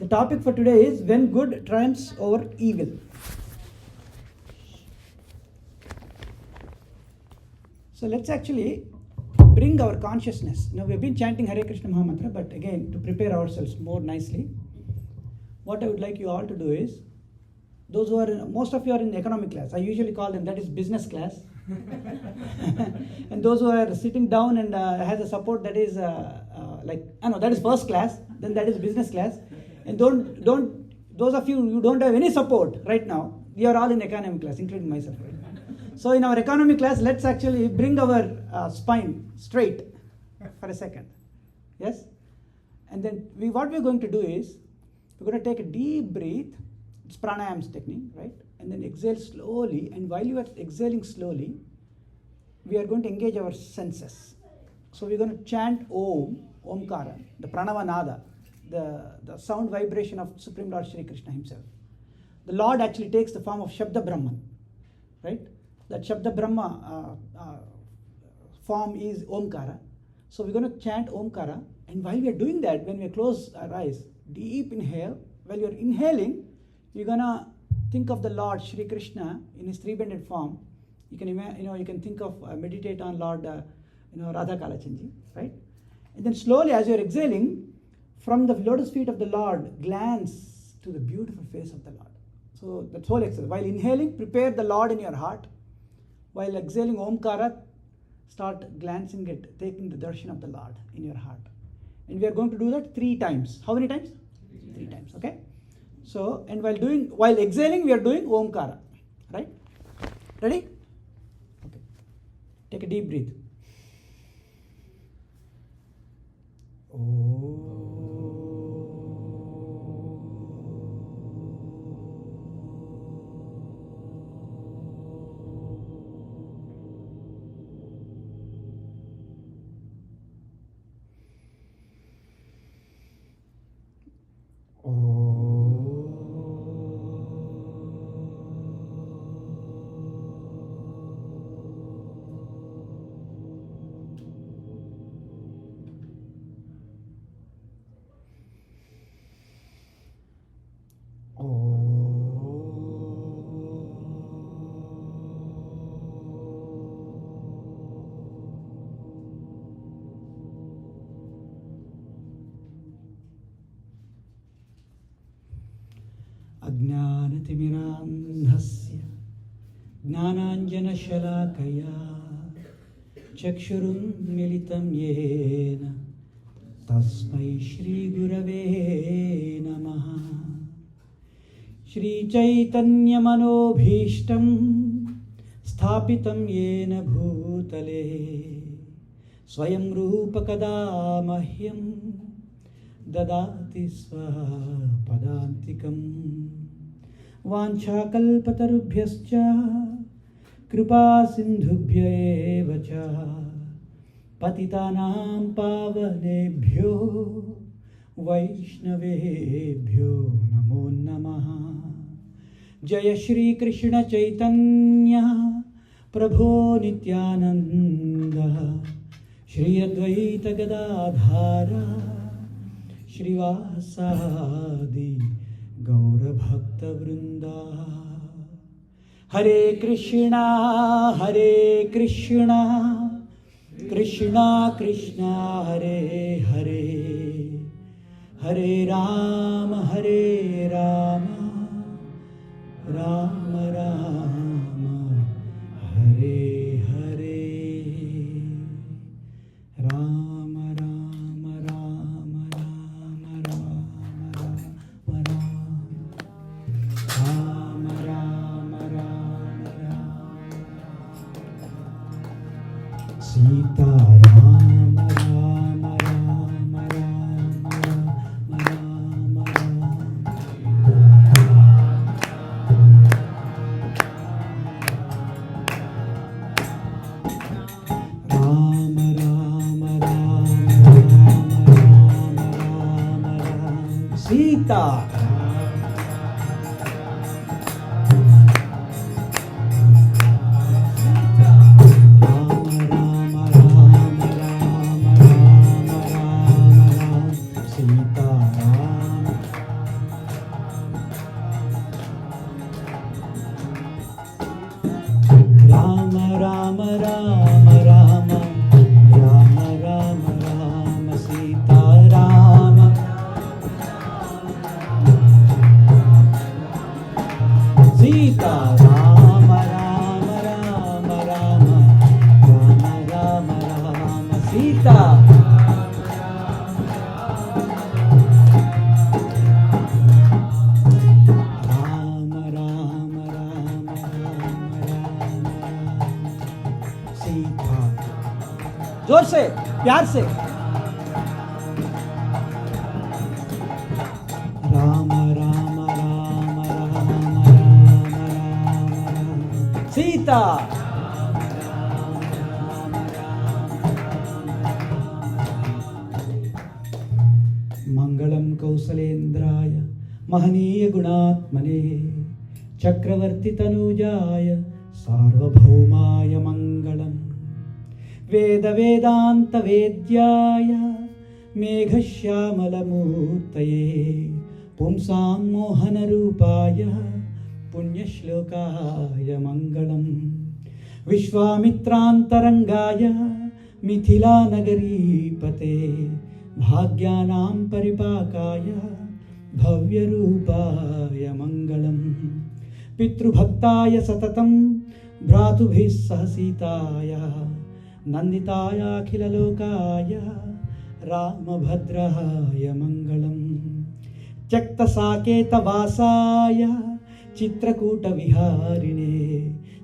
The topic for today is when good triumphs over evil. So let's actually bring our consciousness. Now we've been chanting Hare Krishna Mahamantra, but again, to prepare ourselves more nicely, what I would like you all to do is, those who are, most of you are in economic class. I usually call them, that is business class. And those who are sitting down and has a support, that is that is first class, then that is business class. And don't those of you who don't have any support right now, we are all in economic class, including myself. Right? So in our economic class, let's actually bring our spine straight for a second. Yes? And then what we're going to do is, we're going to take a deep breath. It's pranayam's technique, right? And then exhale slowly. And while you are exhaling slowly, we are going to engage our senses. So we're going to chant Om, Omkara, the Pranava Nada, the sound vibration of Supreme Lord Shri Krishna himself. The Lord actually takes the form of Shabda Brahman, right? That Shabda Brahma form is Omkara. So we're going to chant Omkara. And while we are doing that, when we close our eyes, deep inhale. While you're inhaling, you're going to think of the Lord Shri Krishna in his three-banded form. You can you can think of, meditate on Lord Radha Kalachandji, right? And then slowly, as you're exhaling, from the lotus feet of the Lord, glance to the beautiful face of the Lord. So that's whole exercise. While inhaling, prepare the Lord in your heart. While exhaling Omkara, start glancing at, taking the darshan of the Lord in your heart. And we are going to do that 3 times. How many times? 3 times, okay? So, and while exhaling, we are doing Omkara, right? Ready? Okay. Take a deep breath. Ajnanatimirandhasya Gnananjanashalakaya Chakshurum militam yena Tasmai Shri Gurave Namaha Shri Chaitanya Manobhishtam Sthapitam yena bhutale Swayam Rupa Kada Mahyam Dadati Swapadantikam Vancha kalpatarubhyascha Kripa sindhubhya eva cha Patitanam pavanebhyo Vaishnavebhyo namo namaha Jaya Shri Krishna Chaitanya Prabho Nityananda Shri Advaita Gadadhara Shrivasadi Gaura Bhakta Vrinda Hare Krishna Krishna Krishna Hare Hare Hare Rama Rama Rama Hare Hare Rama Rama Rama Rama Rama Rama Rama Rama Sita Rama Rama Rama Rama Rama Sita Sita जोर से, प्यार से। राम राम राम राम राम राम सीता। मंगलम कौसलेन्द्राय महनीय गुणात्मने चक्रवर्ती तनुजाय सार्वभौमाय मंगलम। वेद वेदांत वेद्याय मेघश्यामल मूर्तये पुंसां मोहन रूपाय पुण्यश्लोकाय मंगलम। विश्वामित्रांतरंगाय मिथिला नगरीपते भाग्यानां परिपाकाय भव्यरूपाय मंगलम। पितृभक्ताय सततं भ्रातुभिः सह सीताय नंदिताय अखिललोकाय रामभद्राय मंगलम। त्यक्तसाकेतवासाय चित्रकूटविहारिणे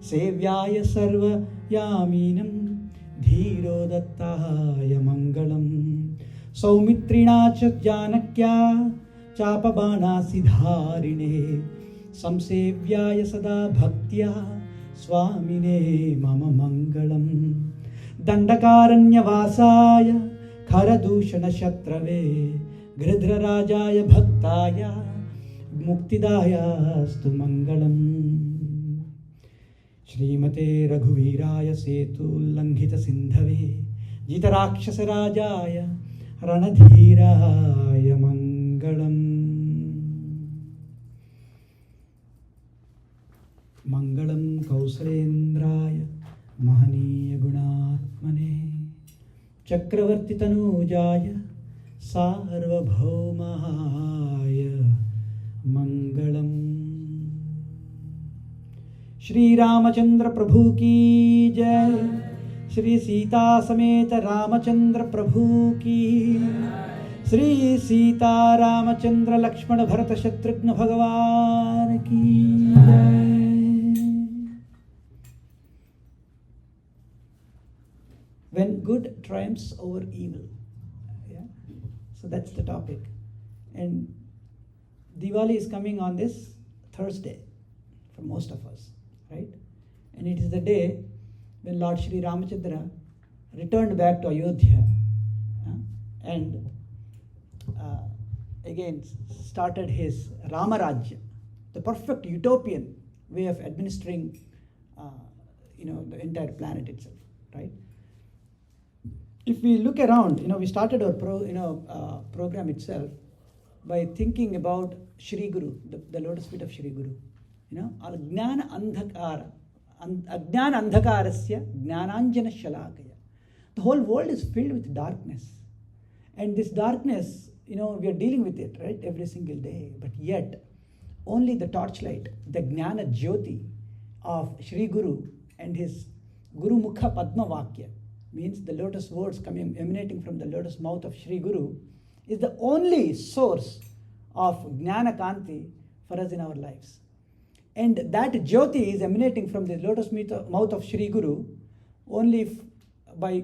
सेव्याय सर्वयामिनं धीरोदत्ताय मंगलम। सौमित्रिणा च जानक्या चापबाणासिधारिणे संसेव्याय सदा भक्त्या स्वामिने मम मंगलम। दंडकारण्यवासाय खरदूषणशत्रवे गृध्रराजाय भक्ताय मुक्तिदायास्तु मंगलम। श्रीमते रघुवीराय सेतुल्लंघित सिंधवे जितराक्षसराजाय रणधीराय मंगलम। मंगलम कौसलेन्द्राय महनीय गुणात्मने चक्रवर्ती तनूजाय सार्वभौमाय मंगलम। श्री रामचंद्र प्रभु की जय। श्री सीता समेत रामचंद्र प्रभु की। श्री सीता रामचंद्र लक्ष्मण भरत शत्रुघ्न भगवान की जय। When good triumphs over evil. Yeah? So that's the topic. And Diwali is coming on this Thursday for most of us, right? And it is the day when Lord Shri Ramachandra returned back to Ayodhya and again started his Ramarajya, the perfect utopian way of administering the entire planet itself, right? If we look around, we started our program itself by thinking about Shri Guru, the lotus feet of Shri Guru. Ajnana andhakarasya jnananjana shalakaya. The whole world is filled with darkness. And this darkness, we are dealing with it, right, every single day. But yet, only the torchlight, the Jnana Jyoti of Shri Guru and his Guru Mukha Padma Vakya, means the lotus words emanating from the lotus mouth of Shri Guru, is the only source of Jnana Kanti for us in our lives. And that Jyoti is emanating from the lotus mouth of Shri Guru only by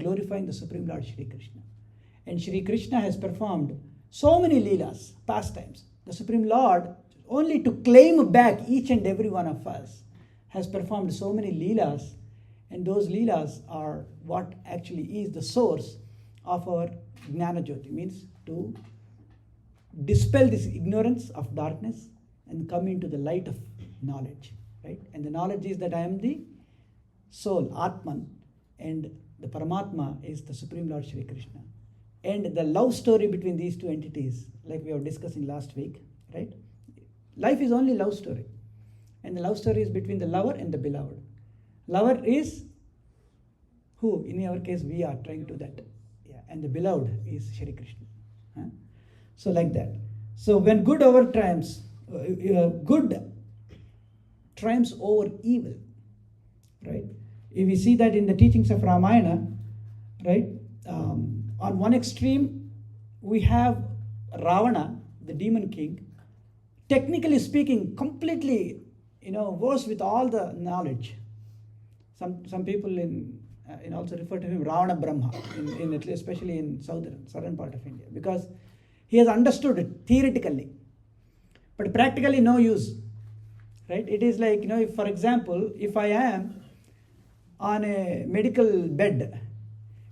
glorifying the Supreme Lord Shri Krishna. And Shri Krishna has performed so many leelas, pastimes. The Supreme Lord, only to claim back each and every one of us, has performed so many leelas. And those leelas are what actually is the source of our Jnana Jyoti, means to dispel this ignorance of darkness and come into the light of knowledge, right? And the knowledge is that I am the soul, Atman, and the Paramatma is the Supreme Lord Shri Krishna. And the love story between these two entities, like we were discussing last week, right? Life is only love story. And the love story is between the lover and the beloved. Lover is who? In our case, we are trying to do that. Yeah. And the beloved is Shri Krishna. So like that. So when good triumphs over evil, right? If we see that in the teachings of Ramayana, right? On one extreme, we have Ravana, the demon king, technically speaking, completely, versed with all the knowledge. Some people in also refer to him Ravana Brahma, in Italy, especially in southern part of India, because he has understood it theoretically, but practically no use, right? It is like, if, for example, if I am on a medical bed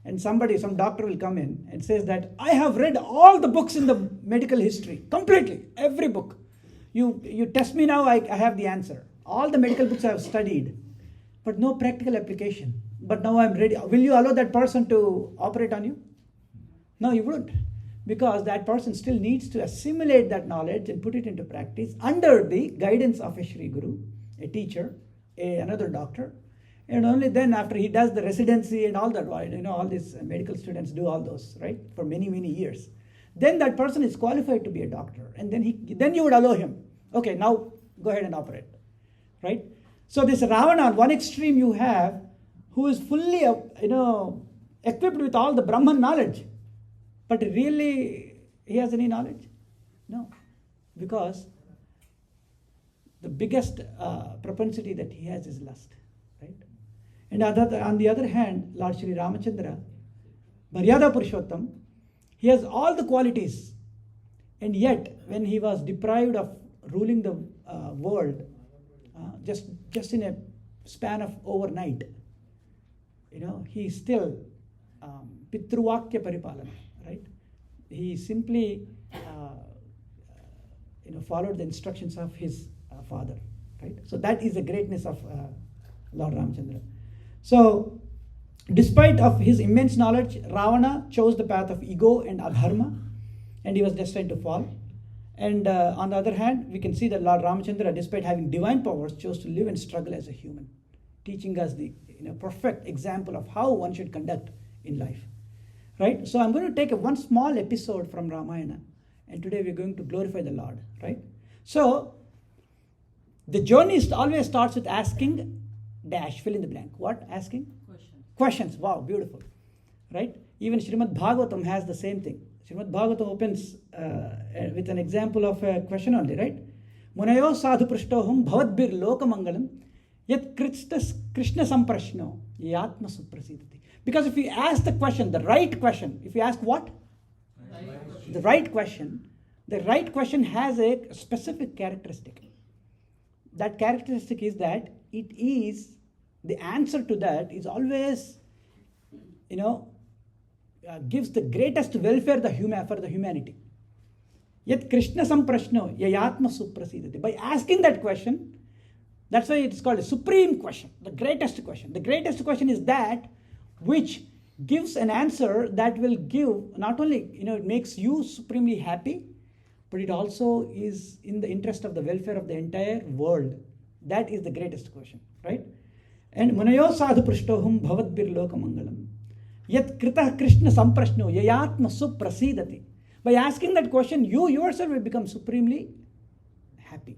and some doctor will come in and says that I have read all the books in the medical history, completely, every book. You test me now, I have the answer. All the medical books I have studied, but no practical application. But now I'm ready. Will you allow that person to operate on you? No, you wouldn't. Because that person still needs to assimilate that knowledge and put it into practice under the guidance of a Shri Guru, a teacher, another doctor. And only then, after he does the residency and all that, all these medical students do all those, right, for many, many years. Then that person is qualified to be a doctor. And then you would allow him. Okay, now go ahead and operate, right? So this Ravana, on one extreme you have, who is fully, equipped with all the Brahman knowledge. But really, he has any knowledge? No. Because the biggest propensity that he has is lust, right? And on the other hand, Lord Shri Ramachandra, Maryada Purushottam, he has all the qualities. And yet, when he was deprived of ruling the world, just in a span of overnight, he still Pitruvakya Paripalana, right? He simply followed the instructions of his father, right? So that is the greatness of Lord Ramachandra. So despite of his immense knowledge, Ravana chose the path of ego and adharma, and he was destined to fall. And on the other hand, we can see that Lord Ramachandra, despite having divine powers, chose to live and struggle as a human, teaching us the perfect example of how one should conduct in life. Right? So I'm going to take one small episode from Ramayana, and today we're going to glorify the Lord. Right? So the journey always starts with asking dash, fill in the blank. What? Asking? Questions. Wow, beautiful. Right? Even Srimad Bhagavatam has the same thing. Srimad Bhagavatam opens with an example of a question only, right? Munayo sadhu prishtohum bhavadbir lokamangalam yat Krishna samprashno yatma suprasidati. Because if you ask the question, the right question, if you ask what? The right question has a specific characteristic. That characteristic is that the answer to that is always, gives the greatest welfare for the humanity. Yet Krishna samprashno yayatma suprasidati. By asking that question, that's why it's called a supreme question, the greatest question. The greatest question is that which gives an answer that will give, not only, it makes you supremely happy, but it also is in the interest of the welfare of the entire world. That is the greatest question, right? And munayo sadhu prishtohum bhavadbir lokamangalam yat kritah Krishna samprashno yayatma suprasidati. By asking that question, you yourself will become supremely happy.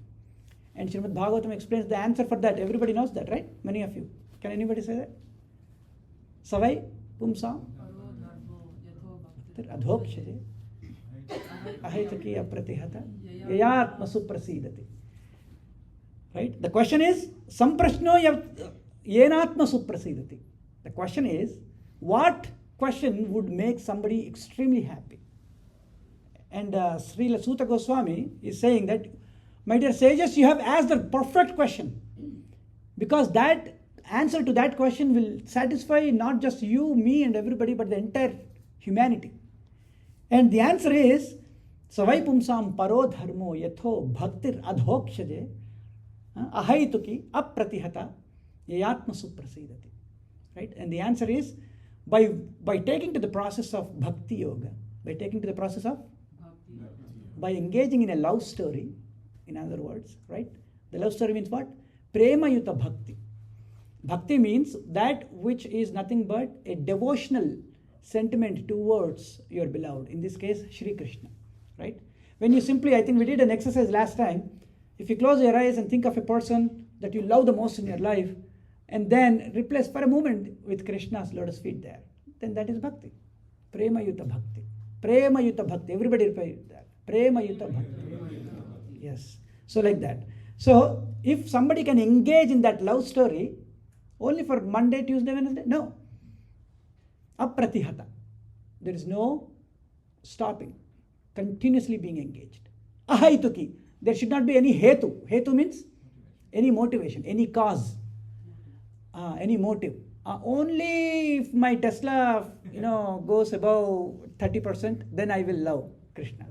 And Srimad Bhagavatam explains the answer for that. Everybody knows that, right? Many of you. Can anybody say that? Savai pumsam adhokshade ahaitaki apratihata yayatma suprasidati. Right? The question is, samprashno yenatma suprasidati. The question is, what question would make somebody extremely happy? And Srila Suta Goswami is saying that, my dear sages, you have asked the perfect question. Because that answer to that question will satisfy not just you, me, and everybody, but the entire humanity. And the answer is, Savai pumsam paro dharmo yatho bhaktir adhokshade ahaituki apratihata yayatma suprasidati. Right? And the answer is, by taking to the process of bhakti yoga, by engaging in a love story, in other words, right? The love story means what? Prema yuta bhakti. Bhakti means that which is nothing but a devotional sentiment towards your beloved, in this case, Shri Krishna, right? When you simply, I think we did an exercise last time, if you close your eyes and think of a person that you love the most in your life, and then replace for a moment with Krishna's lotus feet there, then that is bhakti. Prema yuta bhakti. Prema yuta bhakti. Everybody repeat that. Prema yuta bhakti. Yes. So like that. So if somebody can engage in that love story only for Monday, Tuesday, Wednesday, no. Apratihata. There is no stopping, continuously being engaged. Ahaituki. There should not be any hetu. Hetu means any motivation, any cause, any motive. Only if my Tesla, goes above 30%, then I will love Krishna.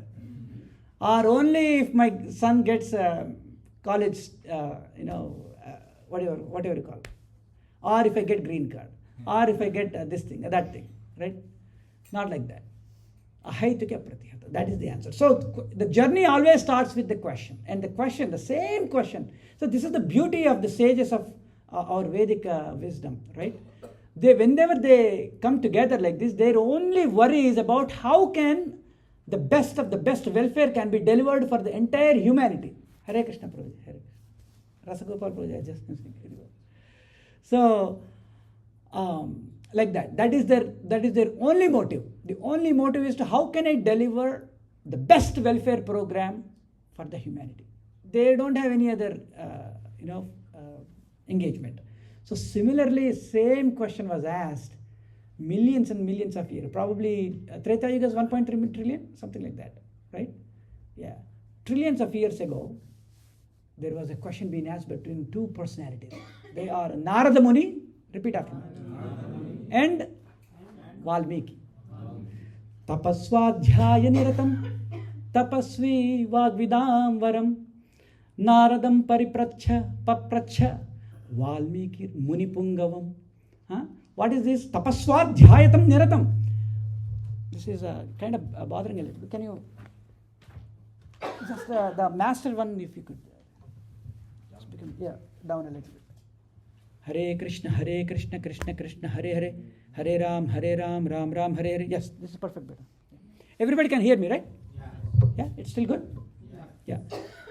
Or only if my son gets college, whatever you call it. Or if I get green card. Or if I get this thing, that thing, right? Not like that. Ahaituka pratihata. That is the answer. So the journey always starts with the question. And the question, the same question. So this is the beauty of the sages of our Vedic wisdom, right? Whenever they come together like this, their only worry is about how can the best of the best welfare can be delivered for the entire humanity. Hare Krishna Prabhuji, Hare Krishna. Rasagopal Prabhuji, I just so like that. That is their only motive. The only motive is to how can I deliver the best welfare program for the humanity. They don't have any other engagement. So similarly, same question was asked millions and millions of years. Probably Treta Yuga is 1.3 trillion, something like that, right? Yeah. Trillions of years ago, there was a question being asked between two personalities. They are Narada Muni, repeat after me, and Valmiki. Tapasvadhyaya niratam, tapasvi vagvidam varam, Naradam papracha, Valmiki Munipungavam. What is this? Tapasvadhyayatam niratam. This is kind of bothering a little bit. Can you just the master one, if you could just become down a little bit. Hare Krishna, Krishna Krishna, Hare Hare, Hare Ram, Ram Ram, Hare Hare. Yes, this is perfect. Better. Everybody can hear me, right? Yeah, it's still good. Yeah.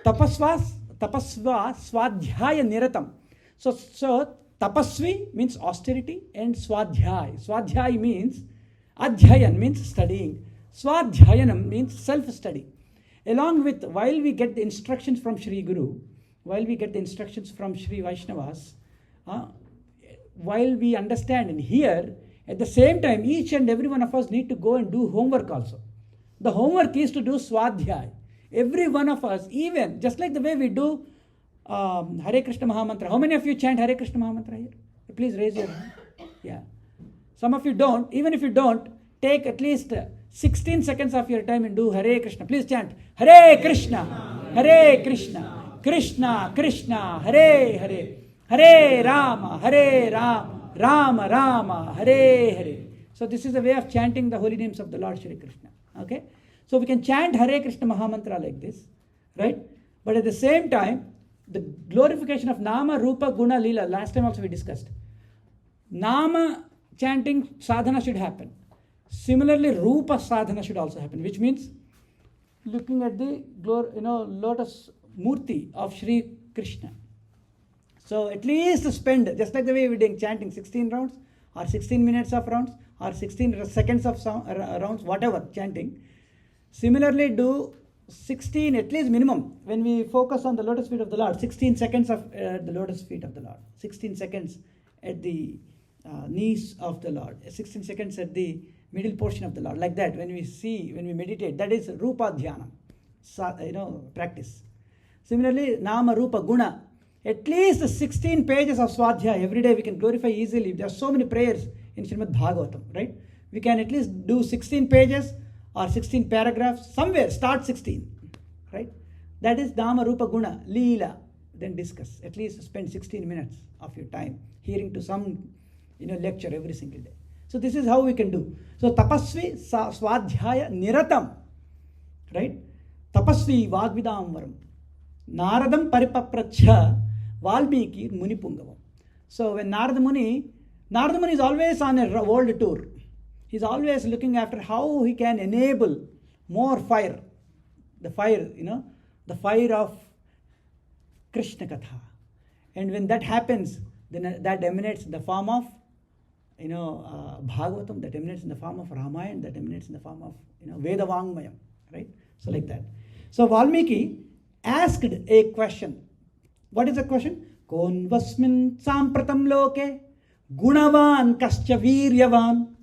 Tapasva swadhyaya niratam. So tapasvi means austerity and swadhyaya. Swadhyaya means adhyayan means studying. Swadhyayanam means self-study. Along with, while we get the instructions from Sri Guru, while we get the instructions from Sri Vaishnavas, while we understand and hear, at the same time, each and every one of us need to go and do homework also. The homework is to do swadhyaya. Every one of us, even just like the way we do Hare Krishna Mahamantra. How many of you chant Hare Krishna Mahamantra here? Please raise your hand. Yeah. Some of you don't. Even if you don't, take at least 16 seconds of your time and do Hare Krishna. Please chant Hare Krishna, Hare Krishna, Krishna Krishna, Hare Hare, Hare Rama, Rama Rama, Hare Hare. So this is the way of chanting the holy names of the Lord Shri Krishna. Okay? So we can chant Hare Krishna Mahamantra like this, right? But at the same time, the glorification of Nama, Rupa, Guna, Lila, last time also we discussed. Nama chanting sadhana should happen. Similarly, Rupa sadhana should also happen, which means looking at the lotus murti of Shri Krishna. So at least spend, just like the way we're doing chanting 16 rounds, or 16 minutes of rounds, or 16 seconds of rounds, whatever, chanting. Similarly, do 16, at least minimum, when we focus on the lotus feet of the Lord, 16 seconds of the lotus feet of the Lord, 16 seconds at the knees of the Lord, 16 seconds at the middle portion of the Lord. Like that, when we meditate, that is Rupa Dhyanam, practice. Similarly, Nama, Rupa, Guna, at least 16 pages of Swadhyaya every day we can glorify easily. There are so many prayers in Srimad Bhagavatam, right? We can at least do 16 pages or 16 paragraphs, somewhere, start 16, right? That is Nama, Rupa, Guna, Leela. Then discuss. At least spend 16 minutes of your time hearing to some lecture every single day. So this is how we can do. So tapasvi swadhyaya niratam, right? Tapasvi vagvidam varam. Naradam paripapracha Valmiki Munipungavam. So when Narada Muni is always on a world tour. He's always looking after how he can enable more fire. The fire, the fire of Krishna Katha. And when that happens, then that emanates in the form of Bhagavatam, that emanates in the form of Ramayana, that emanates in the form of Veda Vangmayam, right? So like that. So Valmiki asked a question. What is the question? Konvasmin sampratam loke gunavan kascha viryavan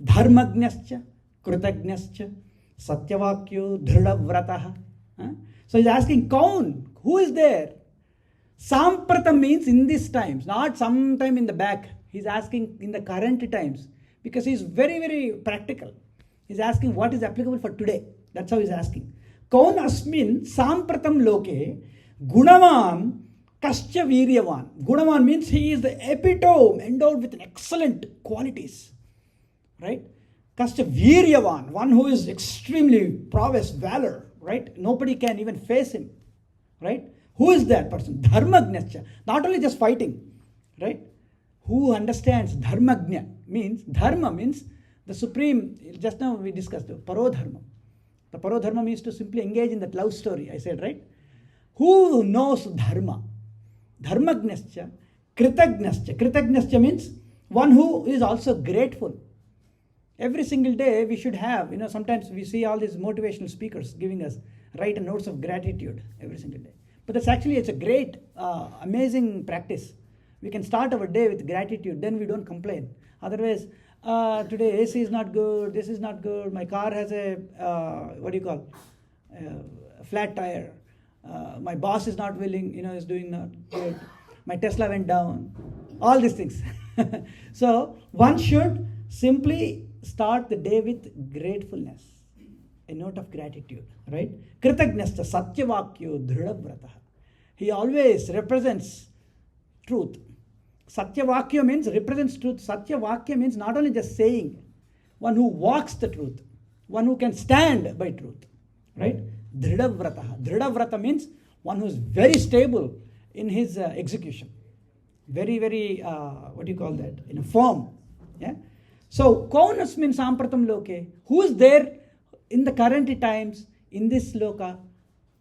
dharmagnyascha, kritagnyascha, satyavakyo, dhridavrataha. So he's asking, Kaun, who is there? Sampratam means in these times, not sometime in the back. He's asking in the current times because he's very, very practical. He's asking what is applicable for today. That's how he's asking. Kaun asmin sampratam loke gunavan kascha viryavan. Gunavan means he is the epitome, endowed with excellent qualities. Right? Kascha viryavan, one who is extremely prowess, valor. Right? Nobody can even face him. Right? Who is that person? Dharmagnyascha. Not only just fighting. Right? Who understands dharmagnya means, dharma means the supreme, just now we discussed the parodharma. The parodharma means to simply engage in that love story, I said, right? Who knows dharma? Dharmagnyascha, kritagnyascha. Kritagnyascha means one who is also grateful. Every single day we should have, sometimes we see all these motivational speakers giving us write notes of gratitude every single day. But that's actually, it's a great, amazing practice. We can start our day with gratitude, then we don't complain. Otherwise, today AC is not good, this is not good, my car has a, flat tire, my boss is not willing, is doing not good, my Tesla went down, all these things. So, one should simply start the day with gratefulness, a note of gratitude, right? Kritagnyascha satyavakyo dhridavrataha. He always represents truth. Satyavakya means represents truth. Satyavakya means not only just saying, one who walks the truth, one who can stand by truth, right? Dhridavrataha. Dhridavrata means one who is very stable in his execution. Very, very, firm. Yeah. So, kaunasmin sampratam loke, who is there in the current times, in this loka,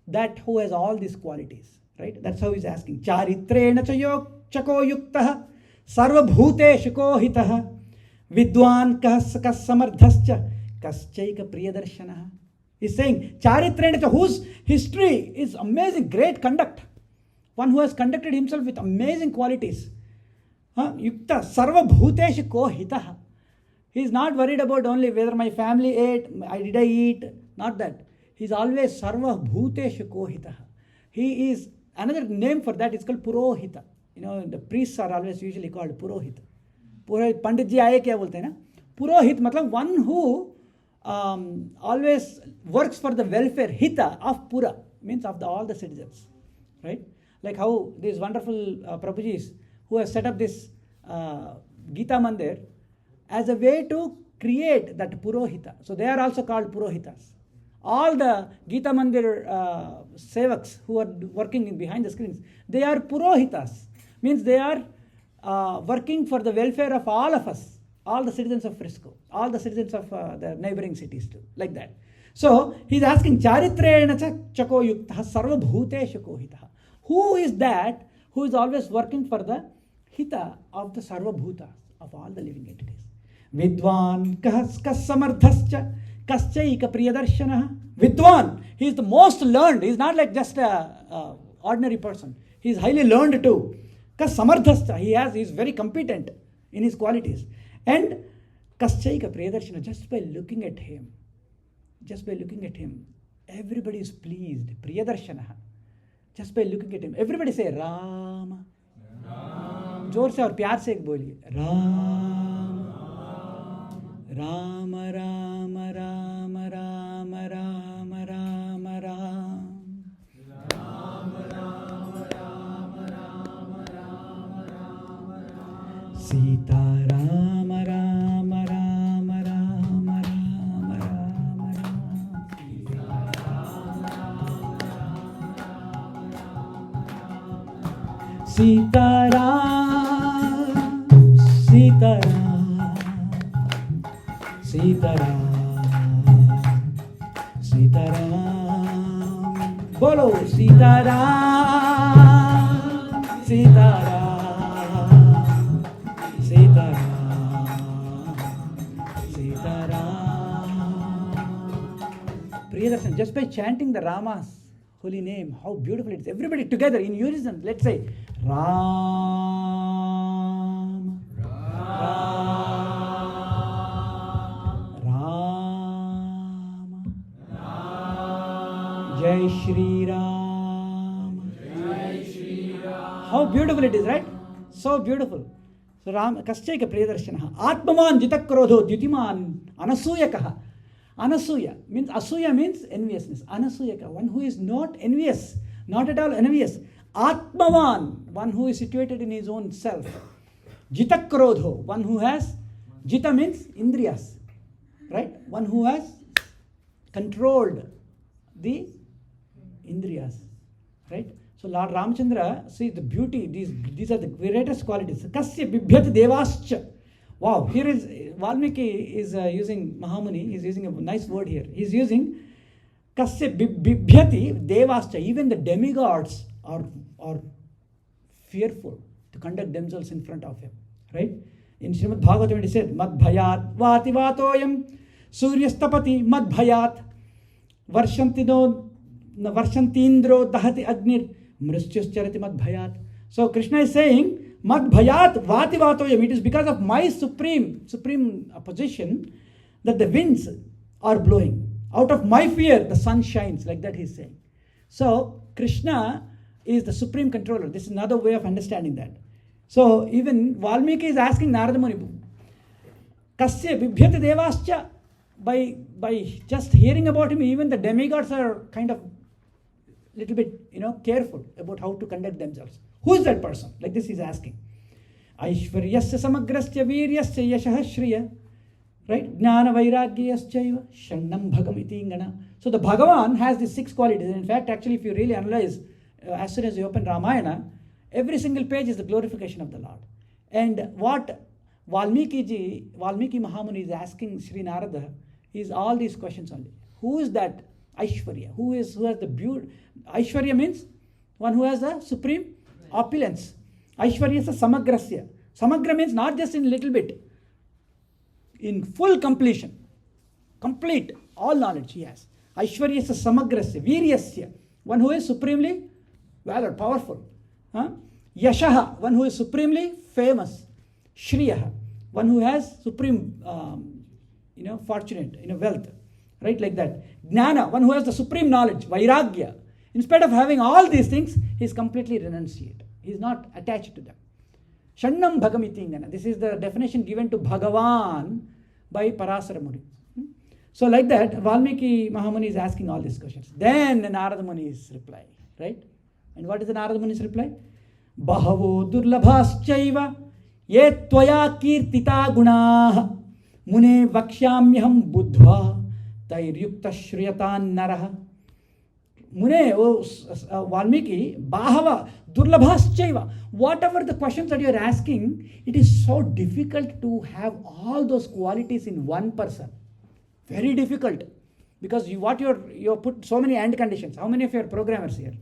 that who has all these qualities, right? That's how he's asking. Charitrena chako yuktaha sarvabhuteshu kohitaha vidwan kas samardhascha kaschaika priyadarshanaha. He's saying, Charitrena, whose history is amazing, great conduct. One who has conducted himself with amazing qualities. Yukta sarvabhuteshu kohitaha. He is not worried about only whether my family ate, did I eat, not that. He is always sarva bhuteshu kohitaha. He is, another name for that is called purohita. The priests are always usually called purohita. Purohit, Pandit ji aaye kya bolte hai na? Purohit matlab one who always works for the welfare, hita, of pura, means of all the citizens. Right? Like how these wonderful Prabhujis who have set up this Gita Mandir, as a way to create that purohita. So they are also called purohitas. All the Gita Mandir sevaks who are working behind the screens, they are purohitas. Means they are working for the welfare of all of us, all the citizens of Frisco, all the citizens of the neighboring cities too, like that. So he's asking, Charitrena chako yuktaha sarva bhuteshu kohitaha. Who is that who is always working for the hita of the sarva bhutas, of all the living entities? Vidwan kas samardhascha kaschaika priyadarshanaha. Vidwan, he is the most learned. He is not like just a ordinary person. He is highly learned too. Kas samardhascha, he is very competent in his qualities. And kaschaika priyadarshana, just by looking at him, everybody is pleased. Priyadarshanaha. Just by looking at him, everybody say Rama. जोर से और प्यार से एक बोलिए राम राम राम राम राम राम राम राम सीता राम राम राम राम राम राम राम सीता सीताराम बोलो Sitaram Sitaram Sitaram Sitaram. Priyadarshana, just by chanting the Rama's holy name, how beautiful it is. Everybody together in unison, let's say Ram Ram Jai Shri Ram. Jai Shri Ram. How beautiful it is, right? So beautiful. So Ram Kascheka Priyadarshanaha. Atmavan Jitakrodho Dyutiman Anasuyakaha. Anasuya means Asuya means enviousness. Anasuyaka, one who is not envious, not at all envious. Atmavan, one who is situated in his own self. Jitakrodho, one who has, Jita means Indriyas, right? One who has controlled the Indriyas, right? So Lord Ramchandra, see the beauty, these are the greatest qualities. Kasya bibhyat devascha. Wow, here is Valmiki is using Mahamuni, he's using a nice word here. He's using Kasya bibhyati devascha. Even the demigods are fearful to conduct themselves in front of him, right? In Srimad Bhagavatam it is said, Mad bhayat vati vatoyam suryastapati mad bhayat varshantindro dahati agnir mristyuscharati mad bhayat. So Krishna is saying, Mad bhayat vati vatoyam. It is because of my supreme position that the winds are blowing. Out of my fear, the sun shines. Like that he is saying. So Krishna is the supreme controller. This is another way of understanding that. So even Valmiki is asking Narada Muni, Kasya bibhyati devascha. By just hearing about him, even the demigods are kind of little bit, careful about how to conduct themselves. Who is that person? Like this he's asking. Aishvaryasya samagrasya viryasya yashah shriya. Right? Jnana vairagyasya shannam bhagam iti ingana. So the Bhagavan has these 6 qualities. And in fact, actually, if you really analyze, as soon as you open Ramayana, every single page is the glorification of the Lord. And what Valmiki Mahamuni is asking Sri Narada is all these questions only. Who is that Aishwarya? Who has the beauty? Aishwarya means one who has the supreme opulence. Aishwarya is a samagrasya. Samagra means not just in little bit. In full completion. Complete. All knowledge he has. Aishwarya is a samagrasya. Viryasya. One who is supremely valor, powerful. Yashaha. One who is supremely famous. Shriyaha. One who has supreme, fortunate, wealth. Right, like that. Jnana, one who has the supreme knowledge. Vairagya. Instead of having all these things, he is completely renunciate. He is not attached to them. Shannam bhagamitingana. This is the definition given to Bhagavan by Parasara Muni. So like that, Valmiki Mahamuni is asking all these questions. Then Narada Muni's reply. Right? And what is the Narada Muni's reply? Bahavo durlabhaschaiva ye tvaya kirtita gunaha mune vakshamyaham buddhva tairyukta shriyatan naraha. Mune, Valmiki, Bahava, Durlabhaschaiva. Whatever the questions that you are asking, it is so difficult to have all those qualities in one person. Very difficult. Because you put so many and conditions. How many of you are programmers here?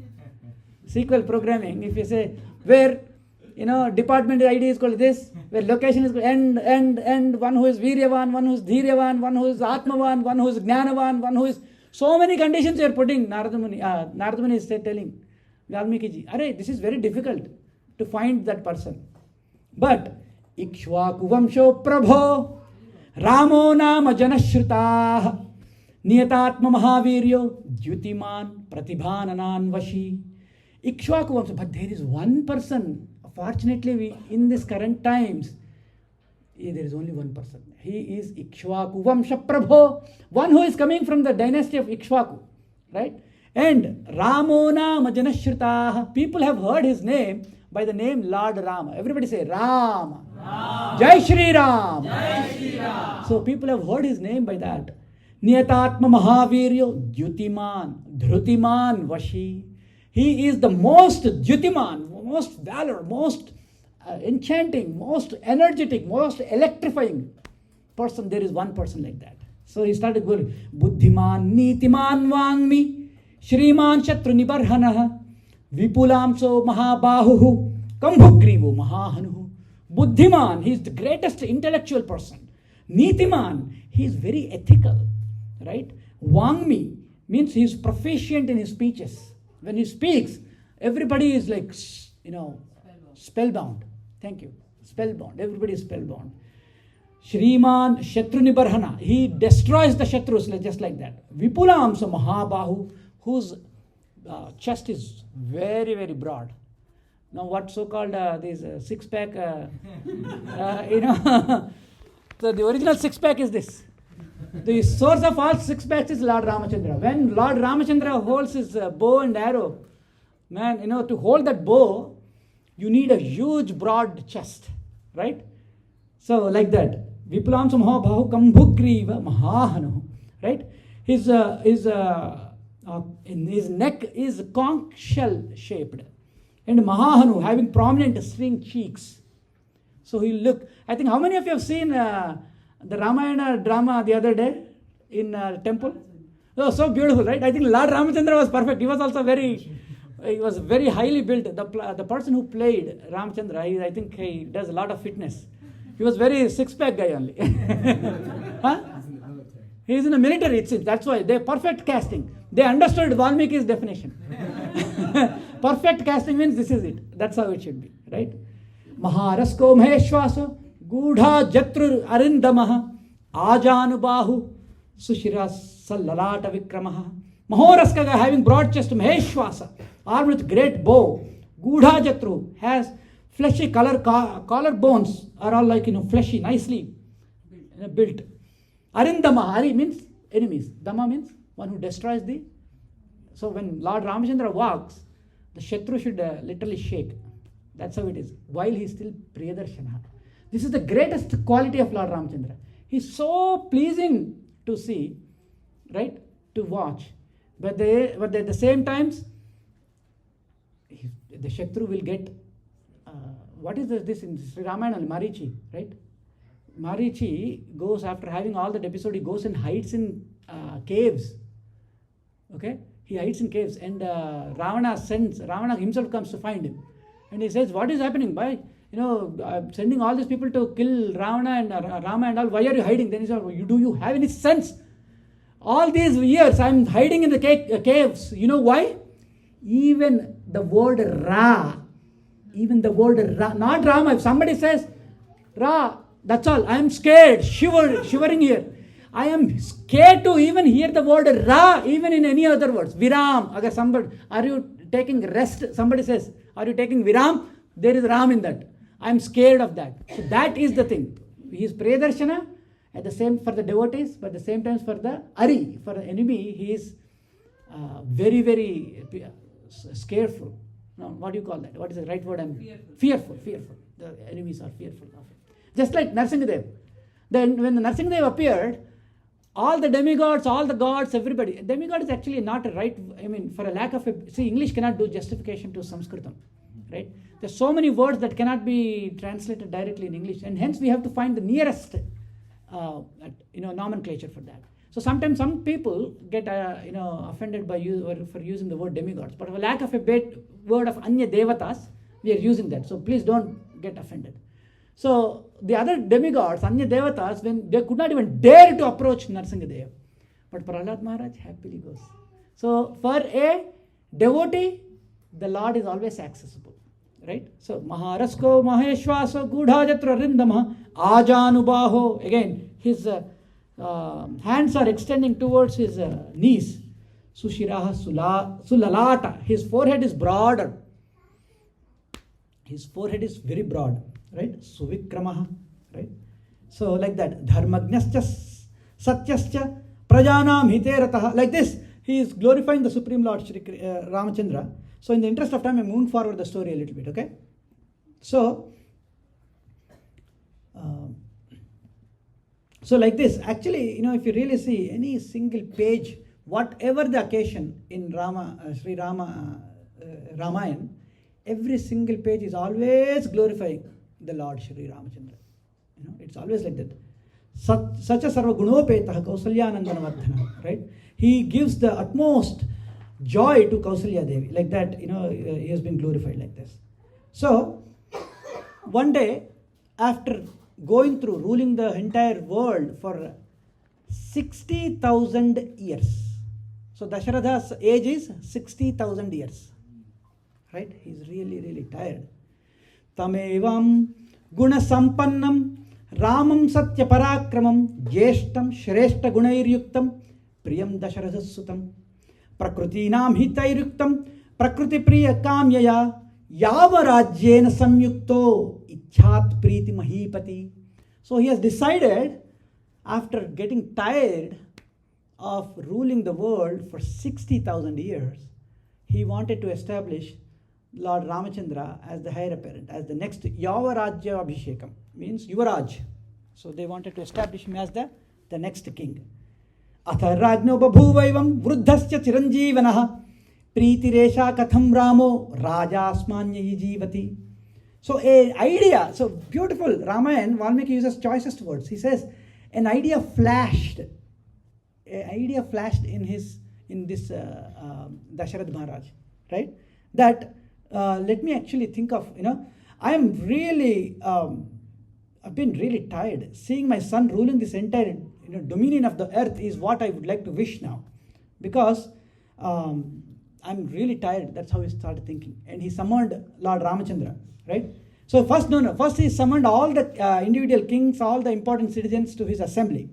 SQL programming, if you say, where, department ID is called this, where location is called and one who is Viryavan, one who is Dhiryavan, one who is Atmavan, one who is Jnanavan, one who is... So many conditions you are putting, Narada Muni is telling Valmiki ji, this is very difficult to find that person. But, Ikshvaku Vamsho Prabho, Ramo Nama Janashrutah, Niyatatma Mahaviryo, Dyutiman, Pratibhananan Vashi. Ikshvaku Vamsho, but there is one person, fortunately in this current times, there is only one person. He is Ikshvaku Vamsha Prabho, one who is coming from the dynasty of Ikshvaku, right? And Ramona Majanashritaha. People have heard his name by the name Lord Rama. Everybody say Rama. Ram. Jai Shri Ram. Jai Shri Ram. So people have heard his name by that. Niyatatma Mahaviryo Dyutiman, Dhrutiman Vashi. He is the most Dyutiman, most valor, most enchanting, most energetic, most electrifying person. There is one person like that. So he started going, Buddhiman, Nitiman Vangmi, Shriman Shatru Nibarhanaha, Vipulamso Mahabahu, Kambhugrivu Mahahanuhu. Buddhiman, he is the greatest intellectual person. Nitiman, he is very ethical, right? Vangmi means he is proficient in his speeches. When he speaks, everybody is like, spellbound. Thank you. Spellbound. Everybody is spellbound. Shriman Shatru Nibarhana. He destroys the Shatrus just like that. Vipulam, so Mahabahu, whose chest is very, very broad. Now, what so-called this six-pack, so the original six-pack is this. The source of all six-packs is Lord Ramachandra. When Lord Ramachandra holds his bow and arrow, man, to hold that bow, you need a huge, broad chest, right? So, like that. Vipulam samho bahu kambhugriva mahahanu, right? His neck is conch shell shaped, and mahahanu, having prominent string cheeks. So he look. I think how many of you have seen the Ramayana drama the other day in temple? Oh, so beautiful, right? I think Lord Ramachandra was perfect. He was also very highly built. The person who played Ramachandra, I think he does a lot of fitness. He was very six-pack guy only. Huh? He is in the military, it seems. That's why they perfect casting. They understood Valmiki's definition. Perfect casting means this is it. That's how it should be, right? Maharasko Maheshwaso Gudha Jatru Arindamaha Ajanubahu Sushira Sallalata Vikramaha. Mahoraska having broad chest, Maheshwasa, armed with great bow. Gudha Jatru has fleshy collar bones are all like fleshy, nicely built. Arindama, Ari means enemies. Dama means one who destroys thee. So when Lord Ramachandra walks, the Shatru should literally shake. That's how it is. While he is still Priyadarshana. This is the greatest quality of Lord Ramachandra. He is so pleasing to see, right? To watch. But at the same times, the Shatru will get, what is this in Sri Ramayana? Marichi, right? Marichi goes, after having all that episode, he goes and hides in caves. Okay? He hides in caves, and Ravana himself comes to find him. And he says, what is happening? Why? I'm sending all these people to kill Ravana and Rama and all. Why are you hiding? Then he says, do you have any sense? All these years I'm hiding in the caves. You know why? Even the word Ra, not Rama. If somebody says Ra, that's all. I am scared, shivering here. I am scared to even hear the word Ra, even in any other words. Viram. Agar somebody, are you taking rest? Somebody says, are you taking Viram? There is Ram in that. I am scared of that. So that is the thing. He is Priyadarshana, at the same for the devotees, but at the same time for the Ari, for the enemy, he is very, very scareful. No, what do you call that? What is the right word? Fearful. The enemies are fearful of him. Just like Narsingadev. Then when the Narsingadev appeared, all the demigods, all the gods, everybody. Demigod is actually not a right, for a lack of English cannot do justification to Sanskritam, right? There's so many words that cannot be translated directly in English, and hence we have to find the nearest, nomenclature for that. So sometimes some people get, offended by for using the word demigods, but for lack of a word of Anya Devatas, we are using that. So please don't get offended. So the other demigods, Anya Devatas, when they could not even dare to approach Narsingadev, but Prahlad Maharaj happily goes. So for a devotee, the Lord is always accessible, right? So Maharasko Maheshwaso Gudhajatra Rindama Ajanubaho. Again, his hands are extending towards his knees. Sushiraha Sulalata. His forehead is broader. His forehead is very broad, right? Suvikramaha, right? So like that. Dharmagnyascha Satyascha Prajanam Hiterataha. Like this, he is glorifying the Supreme Lord Shri Ramachandra. So in the interest of time, I'm moving forward the story a little bit, okay? So like this, actually, if you really see any single page, whatever the occasion in Sri Ramayana, every single page is always glorifying the Lord Shri Ramachandra. It's always like that. Sacha sarva gunopetah Kausalyanandana, right? He gives the utmost joy to Kausalya Devi. Like that, he has been glorified like this. So, one day, after going through, ruling the entire world for 60,000 years. So, Dasharatha's age is 60,000 years. Right? He's really, really tired. Tamevam guna sampannam ramam satya parakramam jeshtam shreshta gunair yuktam priyam Dasharatha sutam Prakrutinam hitairuktam Prakriti priya kamyaya Yavarajyena samyukto Ichat priti mahipati. So he has decided, after getting tired of ruling the world for 60,000 years, he wanted to establish Lord Ramachandra as the heir apparent, as the next Yavarajya Abhishekam, means Yuvaraj. So they wanted to establish him as the next king. Atha Rajno Babhuvaivam Vruddhasya Chiranjeevanaha Pritiresha Katham Ramo Rajasmanya Jivati. So an idea, so beautiful, Ramayana, Valmiki uses choicest words. He says, an idea flashed in this Dasharath Maharaj, right? That let me actually think of, I am really, I've been really tired. Seeing my son ruling this entire dominion of the earth is what I would like to wish now. Because I'm really tired. That's how he started thinking. And he summoned Lord Ramachandra, right? So first he summoned all the individual kings, all the important citizens to his assembly.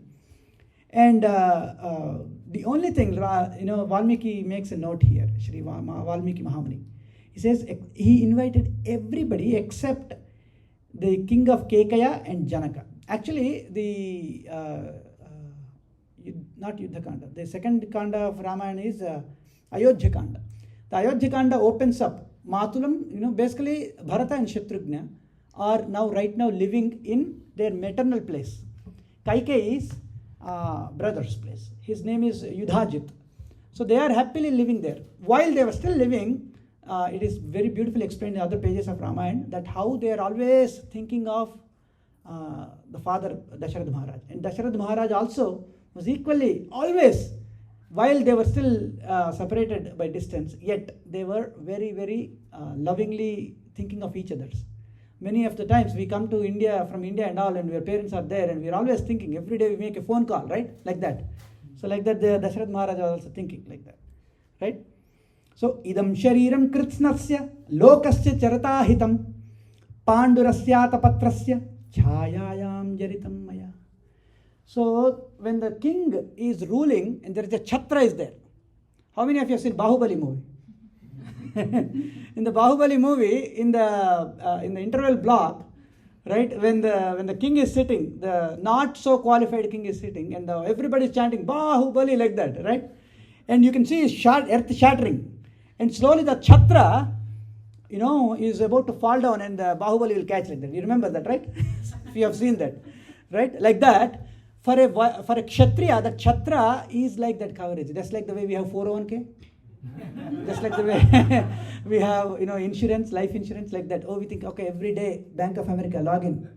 And the only thing, Valmiki makes a note here, Shri Valmiki Mahamuni. He says he invited everybody except the king of Kekaya and Janaka. Actually, not Yuddha Kanda. The second Kanda of Ramayana is Ayodhya Kanda. The Ayodhya Kanda opens up. Matulam, basically Bharata and Shatrughna are right now living in their maternal place. Kaikeyi's brother's place. His name is Yudhajit. So they are happily living there. While they were still living, it is very beautifully explained in other pages of Ramayana that how they are always thinking of the father Dasharath Maharaj. And Dasharath Maharaj also was equally always, while they were still separated by distance, yet they were very, very lovingly thinking of each other. Many of the times we come to India, from India and all, and our parents are there, and we are always thinking, every day we make a phone call, right? Like that. So like that, the Dasharath Maharaj was also thinking like that, right? So, idam shariram kritsnasya lokasya charatahitam pandurasyata patrasya chayayam jaritam maya. So, when the king is ruling and there is a chhatra is there. How many of you have seen Bahubali movie? In the Bahubali movie, in the interval block, right, when the king is sitting, the not so qualified king is sitting, and everybody is chanting Bahubali like that, right? And you can see earth shattering. And slowly the chhatra, is about to fall down, and the Bahubali will catch like that. You remember that, right? If you have seen that, right? Like that. For a kshatriya, the chhatra is like that coverage. Just like the way we have 401k. Just like the way we have, insurance, life insurance, like that. Oh, we think, okay, every day, Bank of America, login,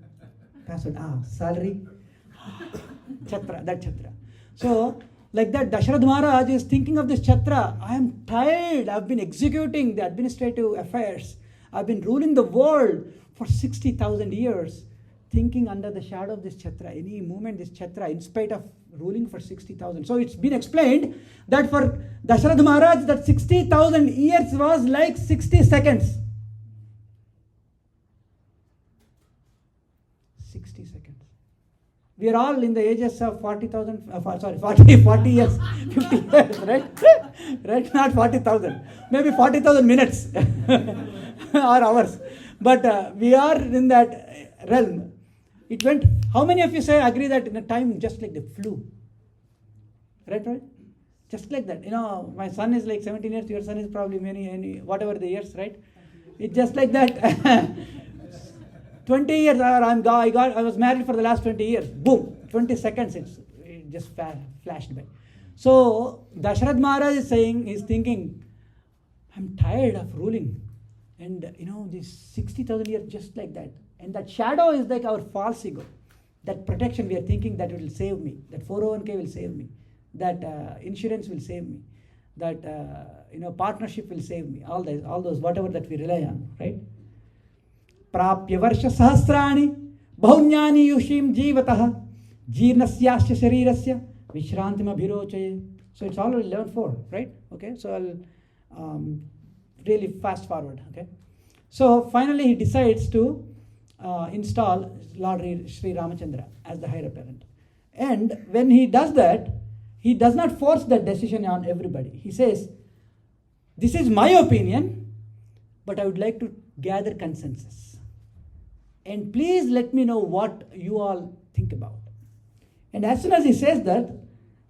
password, salary, chhatra, that chhatra. So, like that, Dasharath Maharaj is thinking of this chhatra. I am tired. I've been executing the administrative affairs. I've been ruling the world for 60,000 years, thinking under the shadow of this chhatra. Any moment, this chhatra, in spite of ruling for 60,000. So it's been explained that for Dasharath Maharaj, that 60,000 years was like 60 seconds. 60 seconds. We are all in the ages of 40 years, 50 years, right? Right? Not 40,000. Maybe 40,000 minutes or hours. But we are in that realm. It went, how many of you agree that in a time just like the flu? Right? Just like that. My son is like 17 years, your son is probably whatever the years, right? It's just like that. 20 years, I was married for the last 20 years. Boom, 20 seconds, it just flashed by. So, Dasharath Maharaj is saying, he's thinking, I'm tired of ruling. And, this 60,000 years just like that. And that shadow is like our false ego. That protection, we are thinking that it will save me. That 401k will save me. That insurance will save me. That, partnership will save me. All those, whatever that we rely on, right? Prapya varsha sahasrani bahunjani yushim jivatah jirnasyasya sharirasya vishrantim abhirochaye. So it's already 11:4, right? Okay, so I'll really fast forward, okay? So finally he decides to install Lord Sri Ramachandra as the heir apparent. And when he does that, he does not force that decision on everybody. He says, This is my opinion, but I would like to gather consensus. And please let me know what you all think about. And as soon as he says that,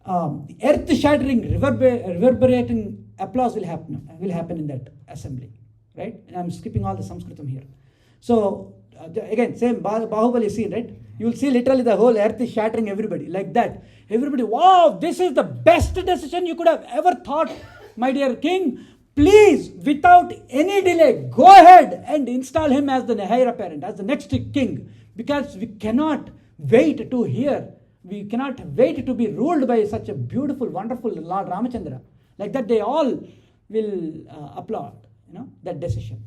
earth-shattering, reverberating applause will happen in that assembly, right? And I'm skipping all the Sanskritam here. So again, same Bahubali scene, right? You will see literally the whole earth is shattering everybody like that. Everybody, wow, this is the best decision you could have ever thought, my dear king. Please, without any delay, go ahead and install him as the heir apparent, as the next king, because we cannot wait to hear. We cannot wait to be ruled by such a beautiful, wonderful Lord Ramachandra. Like that, they all will applaud, that decision.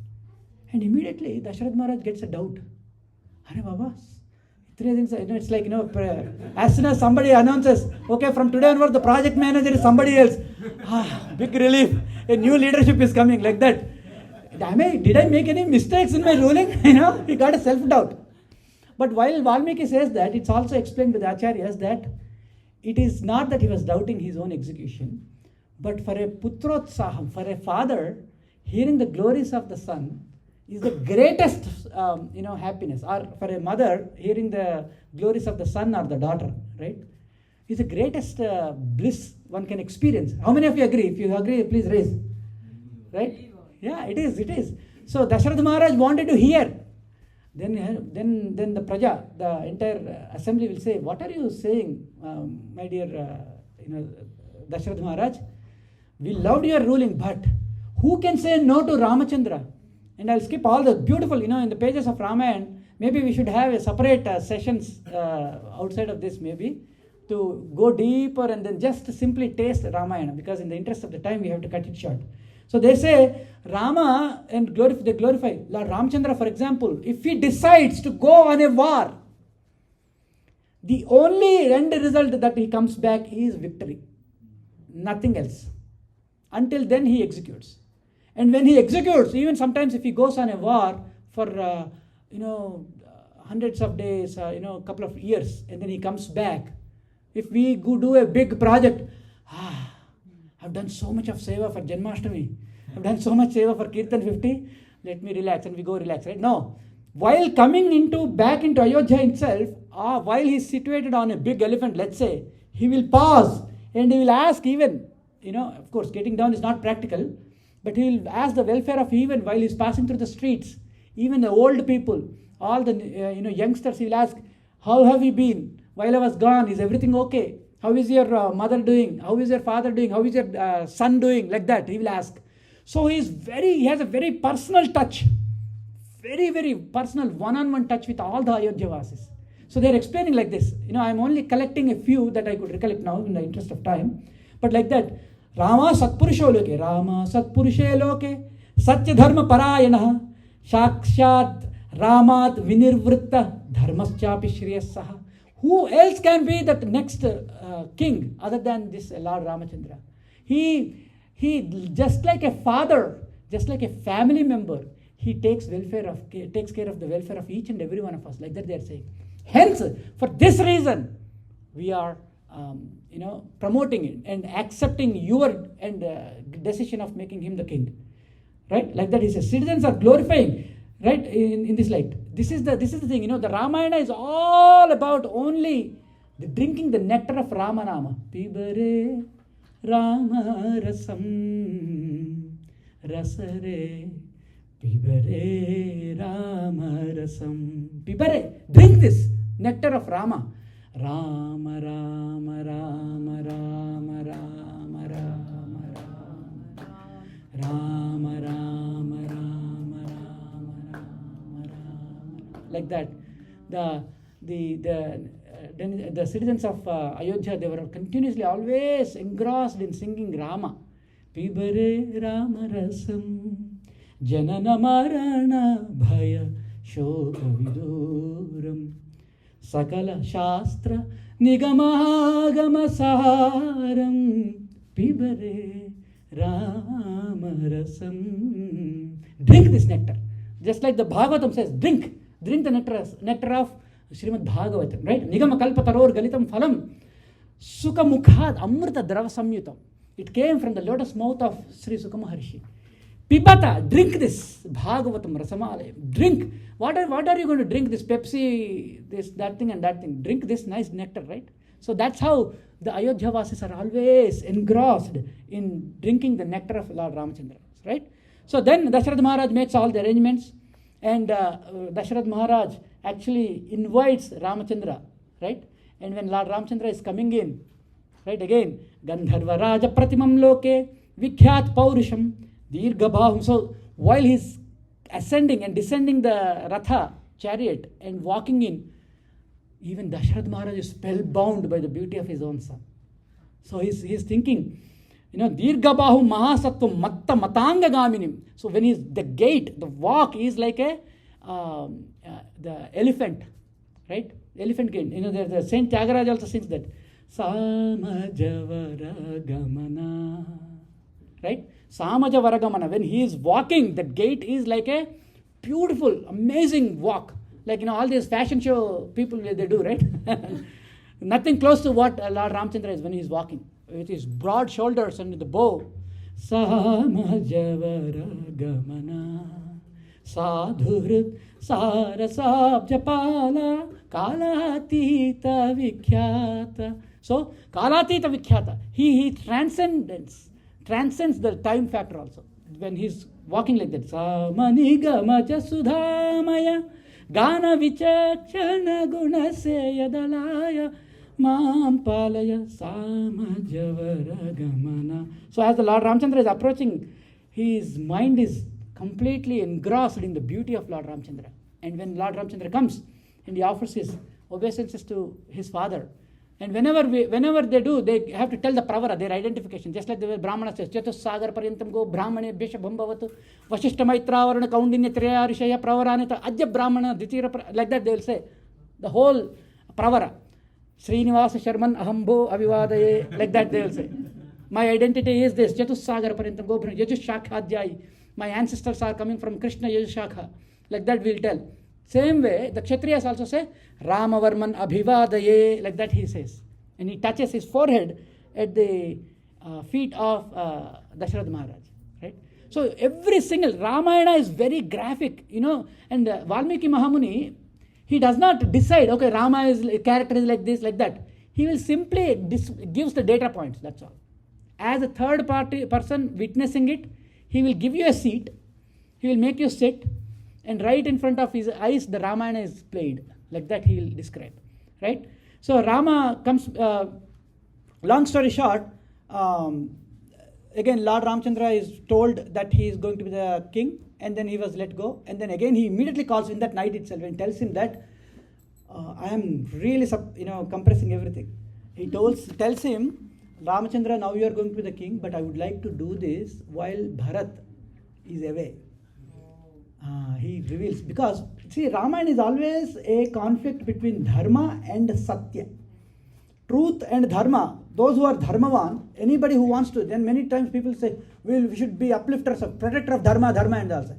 And immediately, Dasharath Maharaj gets a doubt. Are Baba, it's like, as soon as somebody announces, okay, from today onward, the project manager is somebody else. Big relief. A new leadership is coming, like that. Did I make any mistakes in my ruling? He got a self-doubt. But while Valmiki says that, it's also explained by the Acharyas that it is not that he was doubting his own execution, but for a putrotsaham, for a father, hearing the glories of the son is the greatest, happiness. Or for a mother, hearing the glories of the son or the daughter, right, is the greatest bliss one can experience. How many of you agree? If you agree, please raise. Right? Yeah, it is. So Dasharath Maharaj wanted to hear. Then the praja, the entire assembly will say, what are you saying, my dear, Dasharath Maharaj? We loved your ruling, but who can say no to Ramachandra? And I'll skip all the beautiful, in the pages of Ramayana. Maybe we should have a separate sessions outside of this, maybe, to go deeper and then just simply taste Ramayana, because in the interest of the time, we have to cut it short. So they say, Rama, and they glorify Lord Ramachandra, for example, if he decides to go on a war, the only end result that he comes back is victory. Nothing else. Until then, he executes. And when he executes, even sometimes if he goes on a war for, hundreds of days, a couple of years, and then he comes back, if we go do a big project, I've done so much of seva for Janmashtami. I've done so much seva for Kirtan 50. Let me relax, and we go relax, right? No. While coming back into Ayodhya itself, while he's situated on a big elephant, let's say, he will pause and he will ask even, of course, getting down is not practical, but he will ask the welfare of even while he's passing through the streets, even the old people, all the, youngsters, he will ask, how have you been? While I was gone, is everything okay? How is your mother doing? How is your father doing? How is your son doing? Like that, he will ask. So he has a very personal touch, very, very personal one-on-one touch with all the Ayodhya Vasis. So they're explaining like this. I'm only collecting a few that I could recollect now in the interest of time. But like that, Rama Satpurusho Loke, Satya Dharma Parayana, Shakshat Ramat Vinirvritta Dharmaschapi Shriyasaha. Who else can be the next king other than this Lord Ramachandra? He just like a father, just like a family member, he takes care of the welfare of each and every one of us. Like that they are saying. Hence, for this reason, we are promoting it and accepting your decision of making him the king. Right? Like that he says, citizens are glorifying, right, in this light. This is the thing, the Ramayana is all about only drinking the nectar of Ramanama. Pibare Rama Rasam Rasare Pibare Rama Rasam. Pibare, drink this nectar of Rama. Rama Rama Rama Rama Rama Rama Rama Rama Rama Rama Rama Rama. Like that, the citizens of Ayodhya, they were continuously always engrossed in singing Rama. Pibare Rama Rasam Janana Marana Bhaya Shoka Viduram Sakala Shastra Nigamagama Saram Pibare Rama Rasam. Drink this nectar. Just like the Bhagavatam says, drink the nectar of Srimad Bhagavatam, right? Nigama kalpataror galitam phalam Sukha mukhad amrita drava samyutam. It came from the lotus mouth of Sri Sukha Maharshi. Pibata, drink this. Bhagavatam Rasamalayam. Drink. What are you going to drink? This Pepsi, this, that thing and that thing. Drink this nice nectar, right? So that's how the Ayodhyavasis are always engrossed in drinking the nectar of Lord Ramachandra, right? So then Dasharatha Maharaj makes all the arrangements, and Dasharatha Maharaj actually invites Ramachandra, right? And when Lord Ramachandra is coming in, right, again, Gandharva Raja Pratimam Loke, Vikhyat Paurisham, Dirghabhahum. So while he's ascending and descending the Ratha chariot and walking in, even Dasharatha Maharaj is spellbound by the beauty of his own son. So he's thinking, Dirghabahu Mahasattvam Matta Matanga Gaminim. So when he's the gait, the walk is like the elephant, right? Elephant gait. The Saint Tyagaraja also sings that. Samajavara Gamana. Right? Samajavara Gamana. When he is walking, the gait is like a beautiful, amazing walk. Like, all these fashion show people, they do, right? Nothing close to what Lord Ramachandra is when he is walking. With his broad shoulders and the bow. Samajavara Gamana Sadhurit Sarasabjapala Kalatita Vikhyata. So, Kalatita Vikhyata. He transcends the time factor also. When he's walking like that. Samanigamaja Sudhamaya Gana Vichachana Gunaseyadalaya Mampalaya Samajavara Gamana. So as the Lord Ramachandra is approaching, his mind is completely engrossed in the beauty of Lord Ramachandra. And when Lord Ramachandra comes and he offers his obeisances to his father, and whenever they do, they have to tell the pravara, their identification. Just like the way Brahmana says, Chatus Sagar Paryantam Go Brahmane Besha Bhambavatu Vashishta Maitra Varana Kaundinya Triya Rishaya Pravaranita Adya Brahmana Ditira. Like that they will say. The whole pravara. Srinivasa Sharman Ahambo Avivadaye. Like that they will say. My identity is this. Chatus Sagar Paryantam Go Yajus Shakhadhyai. My ancestors are coming from Krishna Yajus Shakha. Like that we will tell. Same way, the Kshatriyas also say, Ramavarman Abhivadaye, like that he says. And he touches his forehead at the feet of Dasharatha Maharaj. Right? So every single, Ramayana is very graphic, and Valmiki Mahamuni, he does not decide, okay, Rama is character is like this, like that. He will simply gives the data points, that's all. As a third party person witnessing it, he will give you a seat, he will make you sit, and right in front of his eyes, the Ramayana is played. Like that he will describe. Right? So Rama comes, long story short, again Lord Ramachandra is told that he is going to be the king, and then he was let go. And then again he immediately calls him that night itself and tells him that I am really compressing everything. He tells him, Ramachandra, now you are going to be the king, but I would like to do this while Bharat is away. He reveals, because see, Ramayana is always a conflict between dharma and satya. Truth and dharma, those who are dharmavan, anybody who wants to, then many times people say, we should be uplifters of, protector of dharma and also.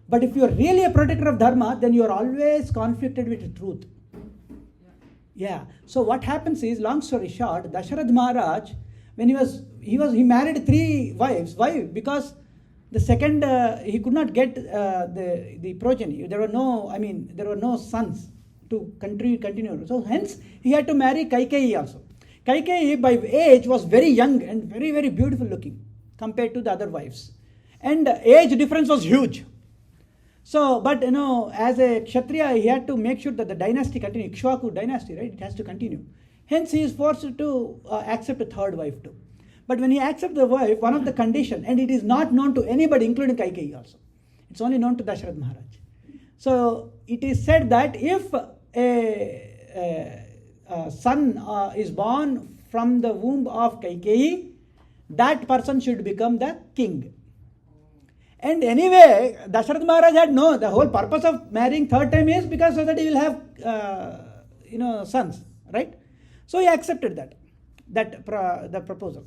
But if you are really a protector of dharma, then you are always conflicted with truth. Yeah. So what happens is, long story short, Dasharatha Maharaj, when he married 3 wives. Why? Because the second, he could not get the progeny. There were no sons to continue. So hence, he had to marry Kaikeyi also. Kaikeyi by age was very young and very, very beautiful looking compared to the other wives. And age difference was huge. So, but as a Kshatriya, he had to make sure that the dynasty continued. Ikshvaku dynasty, right? It has to continue. Hence, he is forced to accept a third wife too. But when he accepts the wife, one of the conditions, and it is not known to anybody, including Kaikeyi also. It's only known to Dasharatha Maharaj. So it is said that if a son is born from the womb of Kaikeyi, that person should become the king. And anyway, Dasharatha Maharaj had the whole purpose of marrying third time is because so that he will have sons, right? So he accepted the proposal.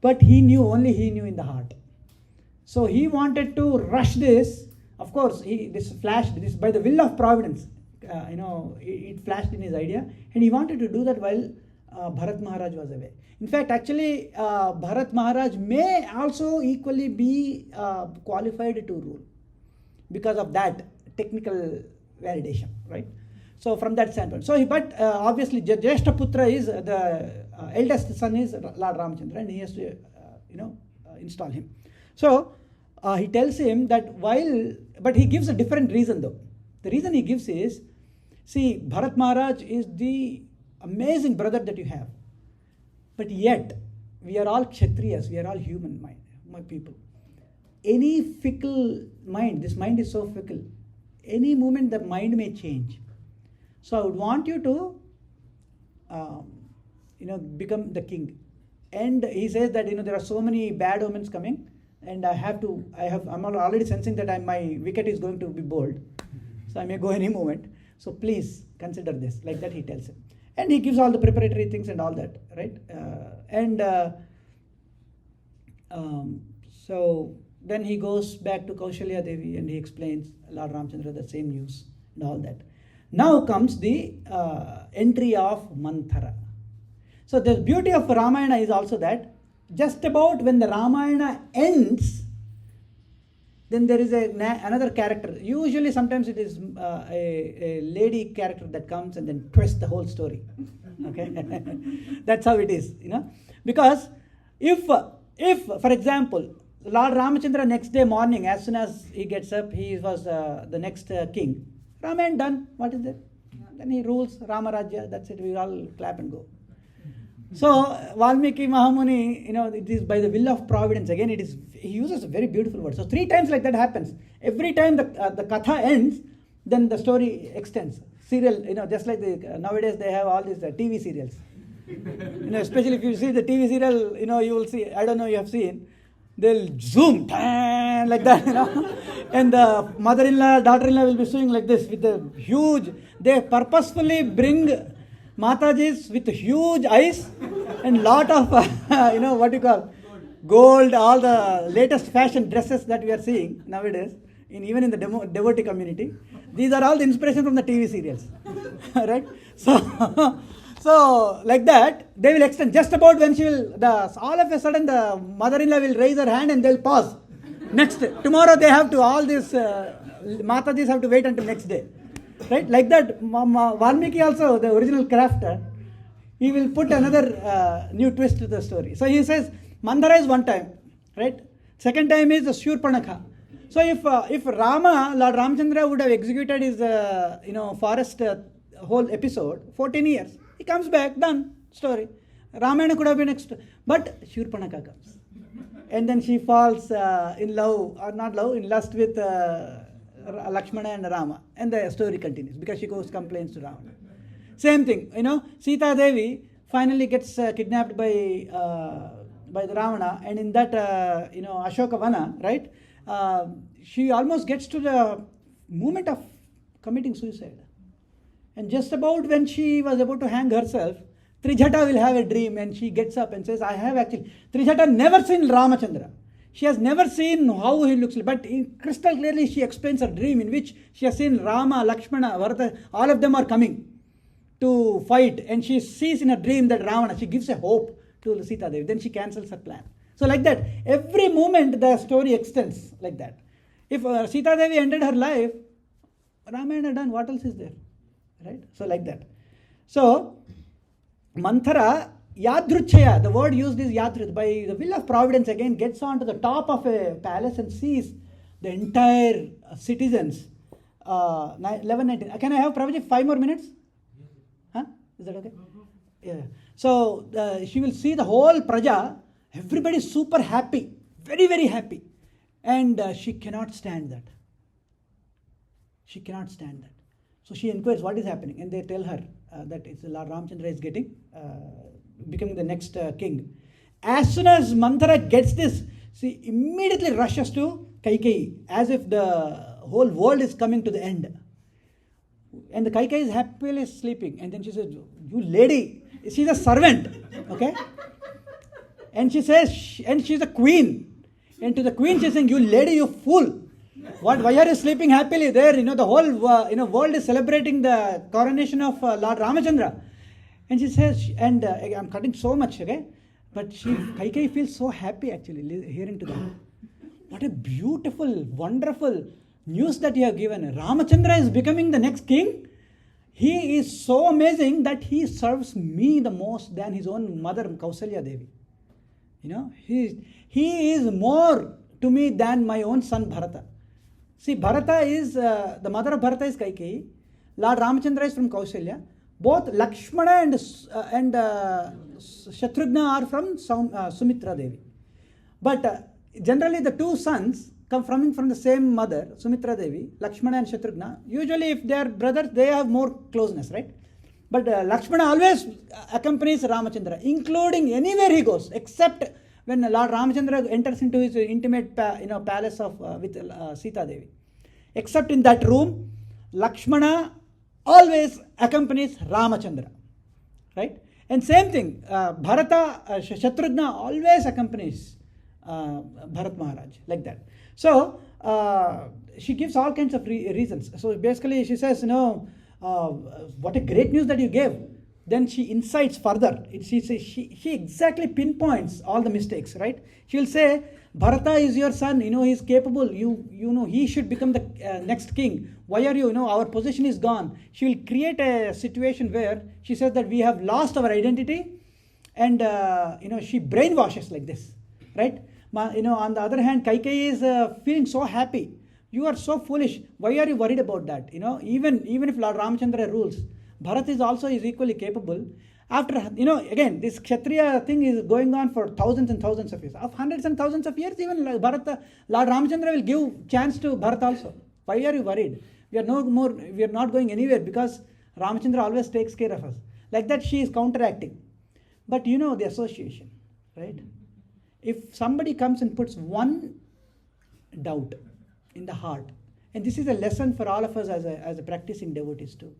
But only he knew in the heart. So he wanted to rush this. Of course, this flashed by the will of providence. It flashed in his idea, and he wanted to do that while Bharat Maharaj was away. In fact, actually, Bharat Maharaj may also equally be qualified to rule because of that technical validation, right? So from that standpoint, but obviously Jyeshta Putra is the eldest son is Lord Ramchandra, and he has to install him. So he tells him that but he gives a different reason though. The reason he gives is, see, Bharat Maharaj is the amazing brother that you have, but yet we are all Kshatriyas, we are all human mind, my people. Any fickle mind, this mind is so fickle, any moment the mind may change. So I would want you to become the king. And he says that there are so many bad omens coming, and I'm already sensing that my wicket is going to be bowled, so I may go any moment, so please consider this. Like that he tells him, and he gives all the preparatory things and all that, right? So then he goes back to Kaushalya Devi and he explains Lord Ramchandra the same news and all that. Now comes the entry of Manthara. So the beauty of Ramayana is also that just about when the Ramayana ends, then there is another character. Usually sometimes it is a lady character that comes and then twists the whole story. Okay, that's how it is, because if for example, Lord Ramachandra next day morning, as soon as he gets up, he was the next king. Ramayana done. What is that? Then he rules Ramarajya. That's it. We all clap and go. So Valmiki Mahamuni, it is by the will of providence. Again, he uses a very beautiful word. So 3 times like that happens. Every time the katha ends, then the story extends. Serial, just like nowadays they have all these TV serials. Especially if you see the TV serial, you will see. I don't know, you have seen. They'll zoom like that, and the mother-in-law, daughter-in-law will be doing like this with a huge. They purposefully bring Matajis with huge eyes and lot of what you call gold, all the latest fashion dresses that we are seeing nowadays, even in the devotee community. These are all the inspiration from the TV serials, right? So like that, they will extend just about when all of a sudden the mother-in-law will raise her hand and they'll pause. Next, tomorrow they have to, all these Matajis have to wait until next day. Right? Like that, Valmiki also, the original crafter, he will put another new twist to the story. So he says, Mandara is one time, right? Second time is Shurpanakha. So if Rama, Lord Ramchandra would have executed his, forest whole episode, 14 years, he comes back, done, story. Ramayana could have been but Shurpanakha comes. And then she falls in love, or not love, in lust with Lakshmana and Rama. And the story continues because she goes complains to Ravana. Same thing, Sita Devi finally gets kidnapped by the Ravana, and in that, Ashoka Vana, right, she almost gets to the moment of committing suicide. And just about when she was about to hang herself, Trijata will have a dream and she gets up and says, I have actually, Trijata never seen Ramachandra. She has never seen how he looks like, but crystal clearly she explains her dream in which she has seen Rama, Lakshmana, Bharata, all of them are coming to fight, and she sees in her dream that Ravana, she gives a hope to Sita Devi, then she cancels her plan. So like that, every moment the story extends like that. If Sita Devi ended her life, Ramayana done, what else is there? Right? So like that. So, Manthara, Yadruchaya, the word used is Yadruch, by the will of providence again, gets on to the top of a palace and sees the entire citizens. 11, 19. Can I have Prabhuji 5 more minutes? Huh? Is that okay? Yeah. So, she will see the whole Praja, everybody is super happy, very, very happy. And she cannot stand that. She cannot stand that. So she inquires what is happening, and they tell her that it's Lord Ramchandra is becoming the next king. As soon as Manthara gets this, she immediately rushes to Kaikeyi, as if the whole world is coming to the end. And the Kaikeyi is happily sleeping, and then she says, you lady, she's a servant, okay? And she says, and she's a queen. And to the queen she's saying, you lady, you fool. Why are you sleeping happily there? The whole world is celebrating the coronation of Lord Ramachandra. And she says, and I'm cutting so much, okay? But Kaikeyi feels so happy actually hearing to that. What a beautiful, wonderful news that you have given. Ramachandra is becoming the next king. He is so amazing that he serves me the most than his own mother, Kausalya Devi. You know, he is more to me than my own son Bharata. See, Bharata is, the mother of Bharata is Kaikeyi. Lord Ramachandra is from Kausalya. Both Lakshmana and Shatrughna are from Sumitra Devi. But generally the two sons come from the same mother, Sumitra Devi, Lakshmana and Shatrughna. Usually if they are brothers, they have more closeness, right? But Lakshmana always accompanies Ramachandra, including anywhere he goes, except when Lord Ramachandra enters into his intimate palace with Sita Devi. Except in that room, Lakshmana always accompanies Ramachandra, right? And same thing, Bharata, Shatrughna always accompanies Bharat Maharaj, like that. So she gives all kinds of reasons. So basically she says, what a great news that you gave. Then she incites further. She exactly pinpoints all the mistakes, right? She'll say, Bharata is your son, he is capable, you know, he should become the next king. Why are you, our position is gone. She will create a situation where she says that we have lost our identity, and, she brainwashes like this, right? On the other hand, Kaikeyi is feeling so happy. You are so foolish. Why are you worried about that? Even if Lord Ramachandra rules, Bharat is equally capable. After, again, this Kshatriya thing is going on for thousands and thousands of years. Of hundreds and thousands of years, even Lord Ramachandra will give chance to Bharat also. Why are you worried? We are not going anywhere because Ramachandra always takes care of us. Like that, she is counteracting. But the association, right? If somebody comes and puts one doubt in the heart, and this is a lesson for all of us as a practicing devotees too,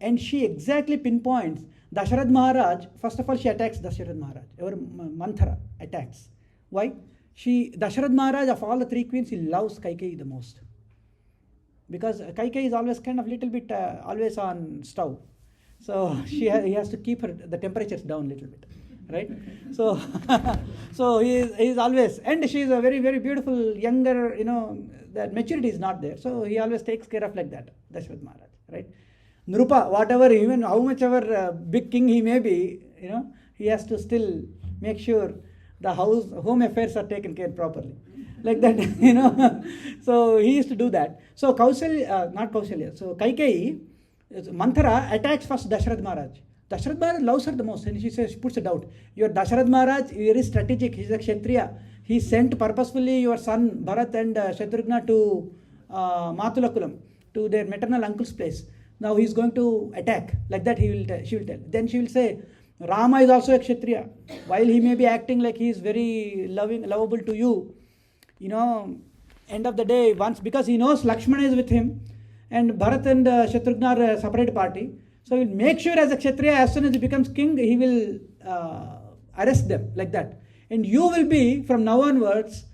and she exactly pinpoints Dasharatha Maharaj. First of all, she attacks Dasharatha Maharaj. Manthara attacks. Why? Dasharatha Maharaj, of all the three queens, he loves Kaikeyi the most. Because Kaikeyi is always kind of little bit always on stove. So he has to keep the temperatures down a little bit. Right? So so he is always, and she is a very, very beautiful, younger, that maturity is not there. So he always takes care of like that, Dasharatha Maharaj, right? Nrupa, whatever, even how much ever big king he may be, he has to still make sure the home affairs are taken care properly. Like that, So he used to do that. So not Kausalya, so Kaikeyi, Manthara attacks first Dasharatha Maharaj. Dasharatha Maharaj loves her the most, and she puts a doubt. Your Dasharatha Maharaj, he is strategic, he is a Kshatriya. He sent purposefully your son Bharat and Shatrughna to Matulakulam, to their maternal uncle's place. Now he is going to attack. Like that she will tell. Then she will say, Rama is also a Kshatriya. While he may be acting like he is very lovable to you, end of the day, because he knows Lakshmana is with him, and Bharat and Shatrughna are a separate party. So he will make sure as a Kshatriya, as soon as he becomes king, he will arrest them, like that. And you will be, from now onwards,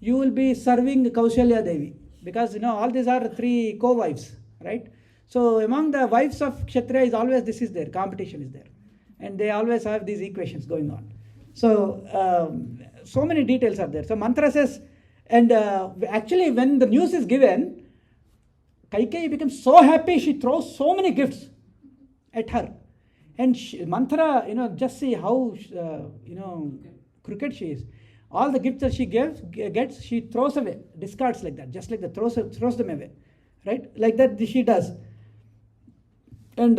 you will be serving Kausalya Devi. Because, all these are three co-wives, right? So among the wives of Kshatriya this is there, competition is there. And they always have these equations going on. So, so many details are there. So Mantra says, and actually when the news is given, Kaikeyi becomes so happy, she throws so many gifts at her. And Manthara, just see how, crooked she is. All the gifts that she gets, she throws away, discards like that, just like that, throws them away. Right? Like that she does. And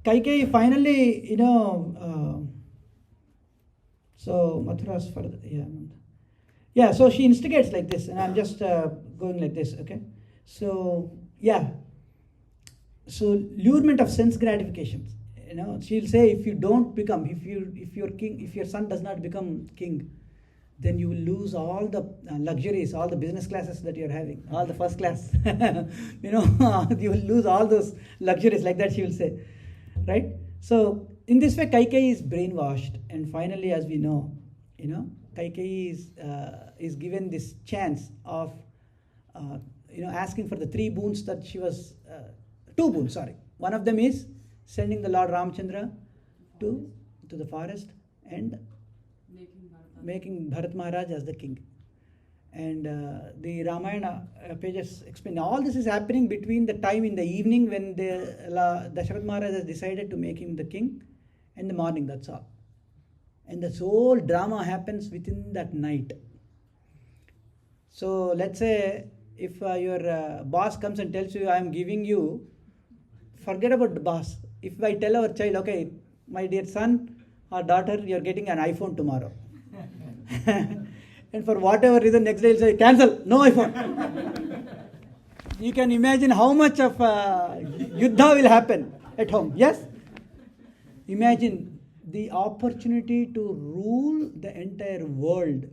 Kaikeyi finally, so Mathura's further, yeah, so she instigates like this, and I'm just going like this, okay? So, so lurement of sense gratifications, she'll say, if you don't become, if your son does not become king, then you will lose all the luxuries, all the business classes that you're having, all the first class, you will lose all those luxuries, like that she will say, right? So in this way, Kaikeyi is brainwashed, and finally, as we know, Kaikeyi is given this chance of, asking for the three boons that she was, two boons, sorry. One of them is sending the Lord Ramchandra to the forest and making Bharat Maharaj as the king. And the Ramayana pages explain all this is happening between the time in the evening when Dasharath Maharaj has decided to make him the king, and the morning, that's all. And this whole drama happens within that night. So let's say if your boss comes and tells you, I am giving you, forget about the boss. If I tell our child, okay, my dear son or daughter, you are getting an iPhone tomorrow. And for whatever reason, next day he'll say, cancel, no iPhone. You can imagine how much of yuddha will happen at home. Yes? Imagine the opportunity to rule the entire world.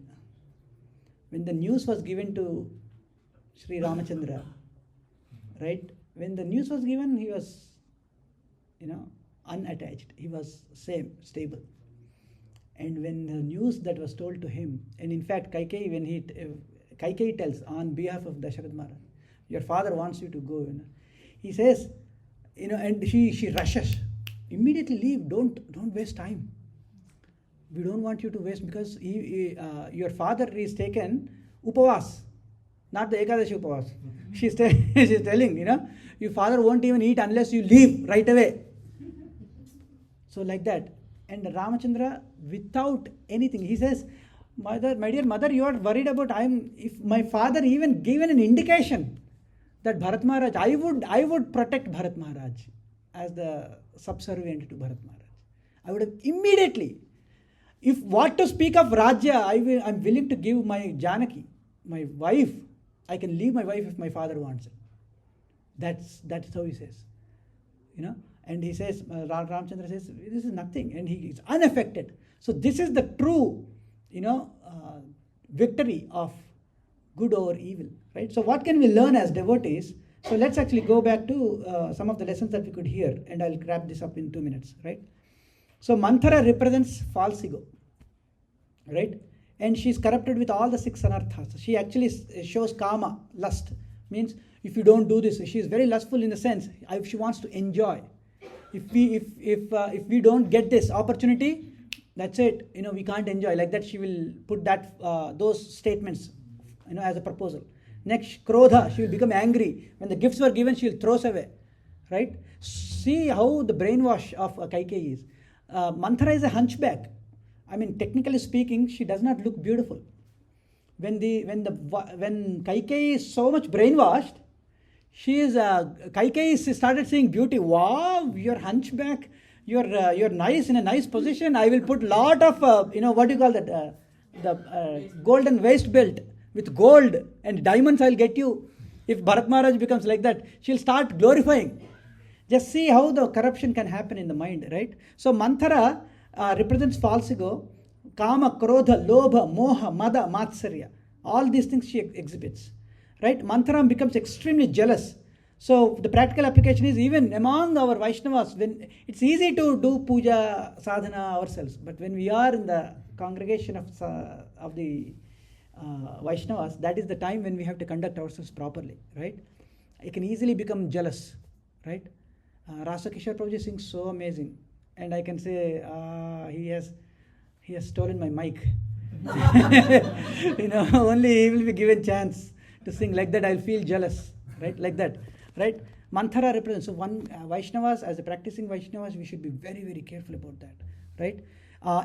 When the news was given to Sri Ramachandra, right? When the news was given, he was, unattached. He was stable. And when the news that was told to him, and in fact, Kaikeyi tells on behalf of Dasharath Maharaj, your father wants you to go. He says, and she rushes. Immediately leave. Don't waste time. We don't want you to waste, because your father is taken upavas, not the Ekadashi upavas. She's telling, your father won't even eat unless you leave right away. So like that. And Ramachandra, without anything, he says, my dear mother, you are worried about if my father even given an indication that Bharat Maharaj, I would protect Bharat Maharaj as the subservient to Bharat Maharaj. I would have immediately, if what to speak of Rajya, I'm willing to give my Janaki, my wife. I can leave my wife if my father wants it. That's how he says. And he says, Ramchandra says, this is nothing, and he is unaffected. So this is the true, victory of good over evil, right? So what can we learn as devotees? So let's actually go back to some of the lessons that we could hear, and I'll wrap this up in 2 minutes, right? So Manthara represents false ego, right? And she's corrupted with all the 6 anarthas. She actually shows kama, lust, means if you don't do this, she is very lustful in the sense, she wants to enjoy. If we don't get this opportunity, that's it. We can't enjoy. Like that, she will put those statements, as a proposal. Next, krodha, she will become angry. When the gifts were given, she will throw away. Right? See how the brainwash of Kaikeyi is. Manthara is a hunchback. I mean, technically speaking, she does not look beautiful. When Kaikeyi is so much brainwashed, Kaikeyi started seeing beauty. Wow, you're hunchback. You're nice, in a nice position. I will put lot of what do you call that? The golden waist belt with gold and diamonds. I'll get you. If Bharat Maharaj becomes like that, she'll start glorifying. Just see how the corruption can happen in the mind, right? So Manthara represents false ego, kama, krodha, lobha, moha, mada, matsarya. All these things she exhibits, right? Manthara becomes extremely jealous. So the practical application is, even among our Vaishnavas, when it's easy to do puja, sadhana ourselves, but when we are in the congregation of the Vaishnavas, that is the time when we have to conduct ourselves properly, right? I can easily become jealous, right? Rasa Kishore Prabhuji sings so amazing, and I can say he has stolen my mic. Only he will be given chance to sing. Like that, I'll feel jealous, right? Like that, right? Manthara represents. So one Vaishnavas, as a practicing Vaishnavas, we should be very, very careful about that, right?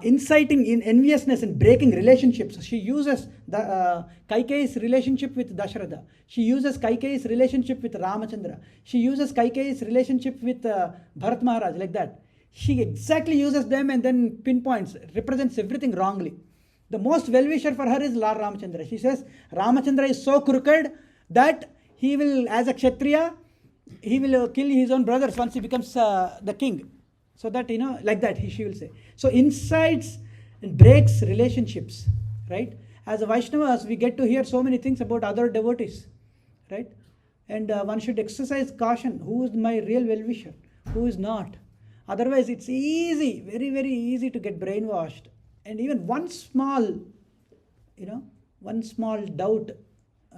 Inciting in enviousness and breaking relationships. She uses the Kaikeyi's relationship with Dasharatha. She uses Kaikeyi's relationship with Ramachandra. She uses Kaikeyi's relationship with Bharat Maharaj, like that. She exactly uses them and then pinpoints, represents everything wrongly. The most well-wisher for her is Lord Ramachandra. She says, Ramachandra is so crooked that he will, as a Kshatriya, he will kill his own brothers once he becomes the king. So that, like that, she will say. So incites and breaks relationships, right? As a Vaishnavas, we get to hear so many things about other devotees, right? And one should exercise caution. Who is my real well-wisher? Who is not? Otherwise, it's easy, very, very easy to get brainwashed. And even one small doubt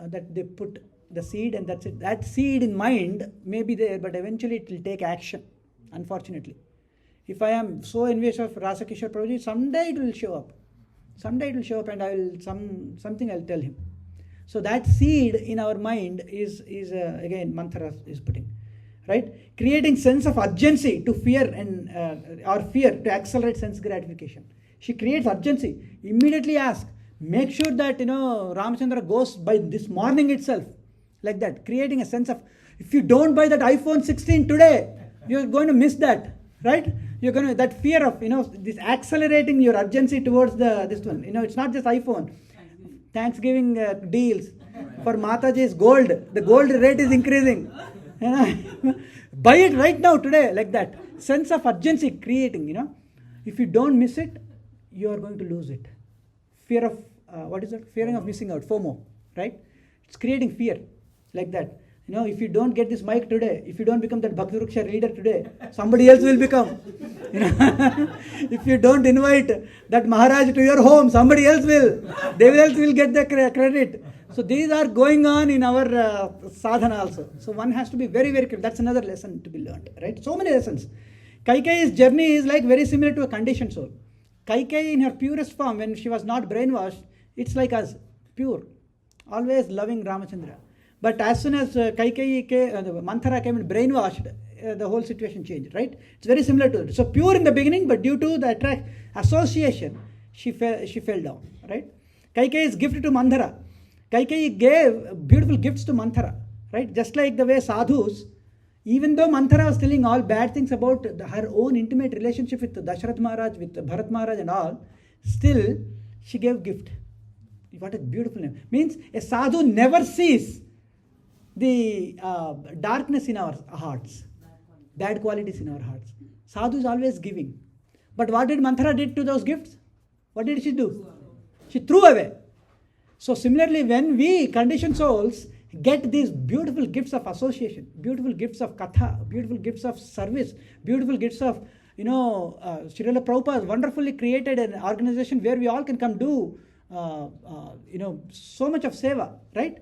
that they put the seed, and that's it. That seed in mind may be there, but eventually it will take action. unfortunately. If I am so envious of Rasa Kishore Prabhuji, someday it will show up. Someday it will show up and I will something I'll tell him. So that seed in our mind is again mantra is putting, right? Creating sense of urgency to fear and or fear to accelerate sense gratification. She creates urgency. Immediately ask, make sure that Ramachandra goes by this morning itself, like that. Creating a sense of, if you don't buy that iPhone 16 today, you're going to miss that, right? You're going to, that fear of this accelerating your urgency towards this one. It's not just iPhone. Thanksgiving deals for Mataji's gold. The gold rate is increasing. Buy it right now today, like that. Sense of urgency creating. If you don't miss it, you are going to lose it. Fear of what is it? Fearing of missing out. FOMO, right? It's creating fear, like that. If you don't get this mic today, if you don't become that Bhakti Vriksha leader today, somebody else will become. If you don't invite that Maharaj to your home, somebody else will. They else will get the credit. So these are going on in our sadhana also. So one has to be very, very careful. That's another lesson to be learned, right? So many lessons. Kaikeyi's journey is like very similar to a conditioned soul. Kaikeyi in her purest form, when she was not brainwashed, it's like us, pure, always loving Ramachandra. But as soon as Kaikeyi Manthara came and brainwashed, the whole situation changed, right? It's very similar to it. So pure in the beginning, but due to the association, she fell down, right? Kaikeyi's gift to Manthara. Kaikeyi gave beautiful gifts to Manthara, right? Just like the way sadhus, even though Manthara was telling all bad things about her own intimate relationship with Dasharath Maharaj, with Bharat Maharaj and all, still she gave gift. What a beautiful name. Means a sadhu never sees the darkness in our hearts, bad qualities in our hearts. Sadhu is always giving. But what did Manthara did to those gifts? What did she do? She threw away. So similarly, when we conditioned souls get these beautiful gifts of association, beautiful gifts of katha, beautiful gifts of service, beautiful gifts of, Srila Prabhupada wonderfully created an organization where we all can come do, so much of seva, right?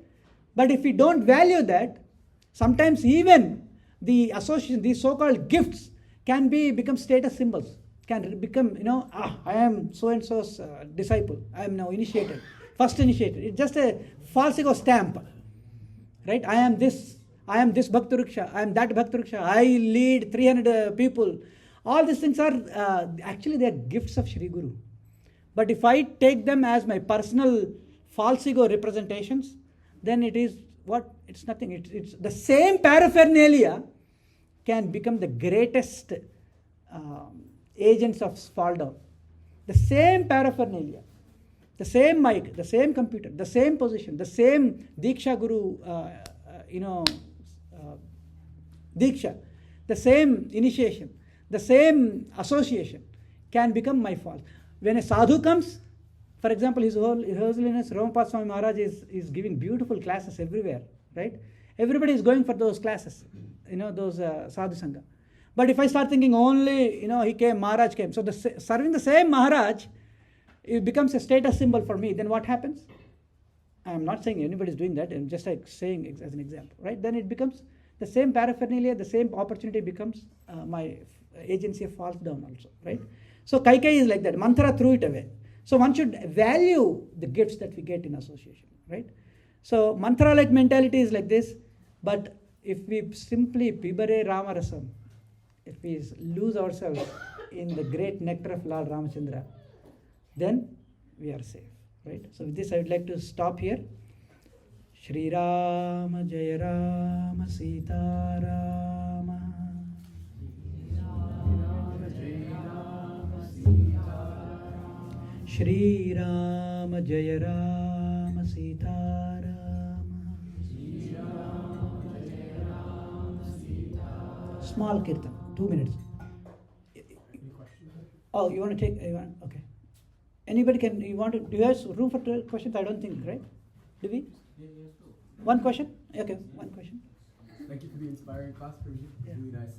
But if we don't value that, sometimes even the association, these so-called gifts can become status symbols, can become, I am so-and-so's disciple, I am now initiated, first initiated. It's just a false ego stamp, right? I am this Bhakti Vriksha, I am that Bhakti Vriksha, I lead 300 people. All these things are, actually they are gifts of Shri Guru. But if I take them as my personal false ego representations, then it is what? It's nothing. It's the same paraphernalia can become the greatest agents of fall down. The same paraphernalia, the same mic, the same computer, the same position, the same Diksha Guru, Diksha, the same initiation, the same association can become my fall. When a sadhu comes, for example, His Holiness Ramapad Swami Maharaj is giving beautiful classes everywhere, right? Everybody is going for those classes, those sadhu sangha. But if I start thinking only, he came, Maharaj came, so serving the same Maharaj, it becomes a status symbol for me, then what happens? I am not saying anybody is doing that, I'm just like saying as an example, right? Then it becomes the same paraphernalia, the same opportunity becomes my agency of falls down also, right? So Kaikeyi is like that. Manthara threw it away. So one should value the gifts that we get in association, right? So mantra-like mentality is like this, but if we simply pibare Ramarasam, if we lose ourselves in the great nectar of Lord Ramachandra, then we are safe, right? So with this I would like to stop here. Shri Rama Jaya Rama Sita Rama. Shri Rama Jaya Rama Sita Rama. Small kirtan, 2 minutes. Oh, you want to take? Okay. Anybody can? Do you have room for questions? I don't think, right? Do we? One question? Okay, one question. Thank you for the inspiring class, Prabhuji. Yeah. Really nice.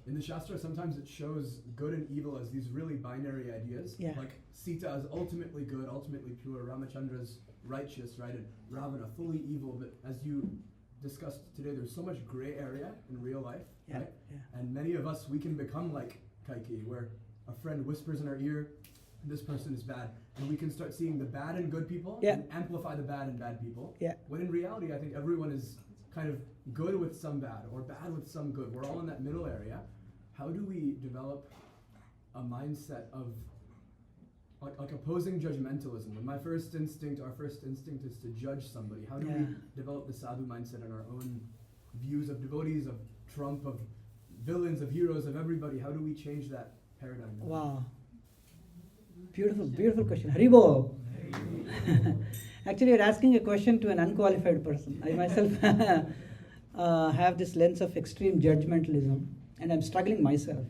In the Shastra, sometimes it shows good and evil as these really binary ideas. Yeah. Like Sita is ultimately good, ultimately pure, Ramachandra's righteous, right? And Ravana fully evil. But as you discussed today, there's so much gray area in real life, Yeah, right? yeah. And many of us, we can become like Kaikeyi, where a friend whispers in our ear, this person is bad. And we can start seeing the bad in good people Yeah. and amplify the bad in bad people. Yeah. When in reality, I think everyone is kind of good with some bad or bad with some good. We're all in that middle area. How do we develop a mindset of like opposing judgmentalism? When my first instinct, our first instinct is to judge somebody. How do we Yeah. develop the sadhu mindset in our own views of devotees, of Trump, of villains, of heroes, of everybody? How do we change that paradigm? Wow. Beautiful, beautiful question. Haribo. Actually, you're asking a question to an unqualified person. I myself have this lens of extreme judgmentalism, and I'm struggling myself.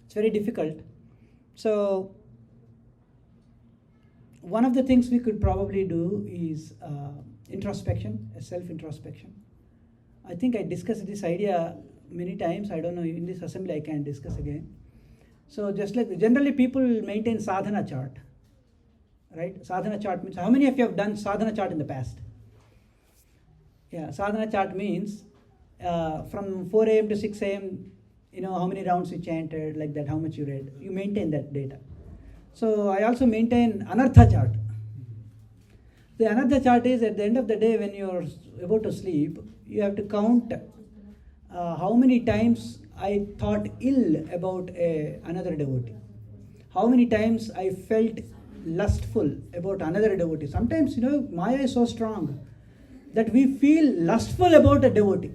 It's very difficult. So, one of the things we could probably do is introspection, a self-introspection. I think I discussed this idea many times. I don't know, in this assembly I can discuss again. So just like generally people maintain sadhana chart, right? Sadhana chart means, how many of you have done sadhana chart in the past? Yeah, sadhana chart means from 4 a.m. to 6 a.m., how many rounds you chanted, like that, how much you read. You maintain that data. So I also maintain anartha chart. The anartha chart is at the end of the day when you're about to sleep, you have to count how many times I thought ill about another devotee. How many times I felt lustful about another devotee. Sometimes, Maya is so strong that we feel lustful about a devotee.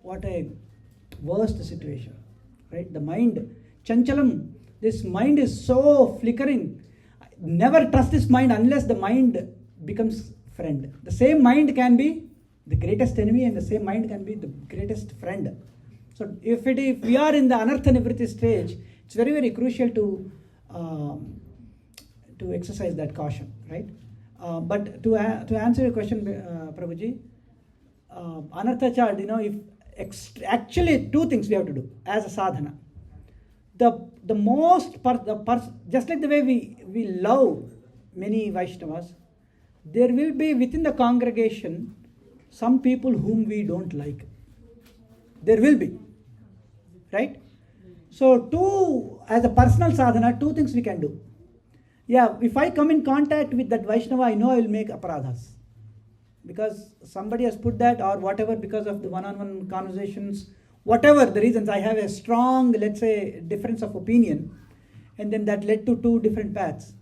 What a worst situation, right? The mind, chanchalam, this mind is so flickering. Never trust this mind unless the mind becomes friend. The same mind can be the greatest enemy and the same mind can be the greatest friend. So if we are in the anartha nivritti stage, it's very, very crucial to exercise that caution, right? But to answer your question, Prabhuji, anartha chart, actually two things we have to do as a sadhana. The most, just like the way we love many Vaishnavas, there will be within the congregation some people whom we don't like. There will be, right? So as a personal sadhana, two things we can do. Yeah, if I come in contact with that Vaishnava, I know I will make aparadhas. Because somebody has put that or whatever, because of the one-on-one conversations, whatever the reasons, I have a strong, let's say, difference of opinion. And then that led to two different paths,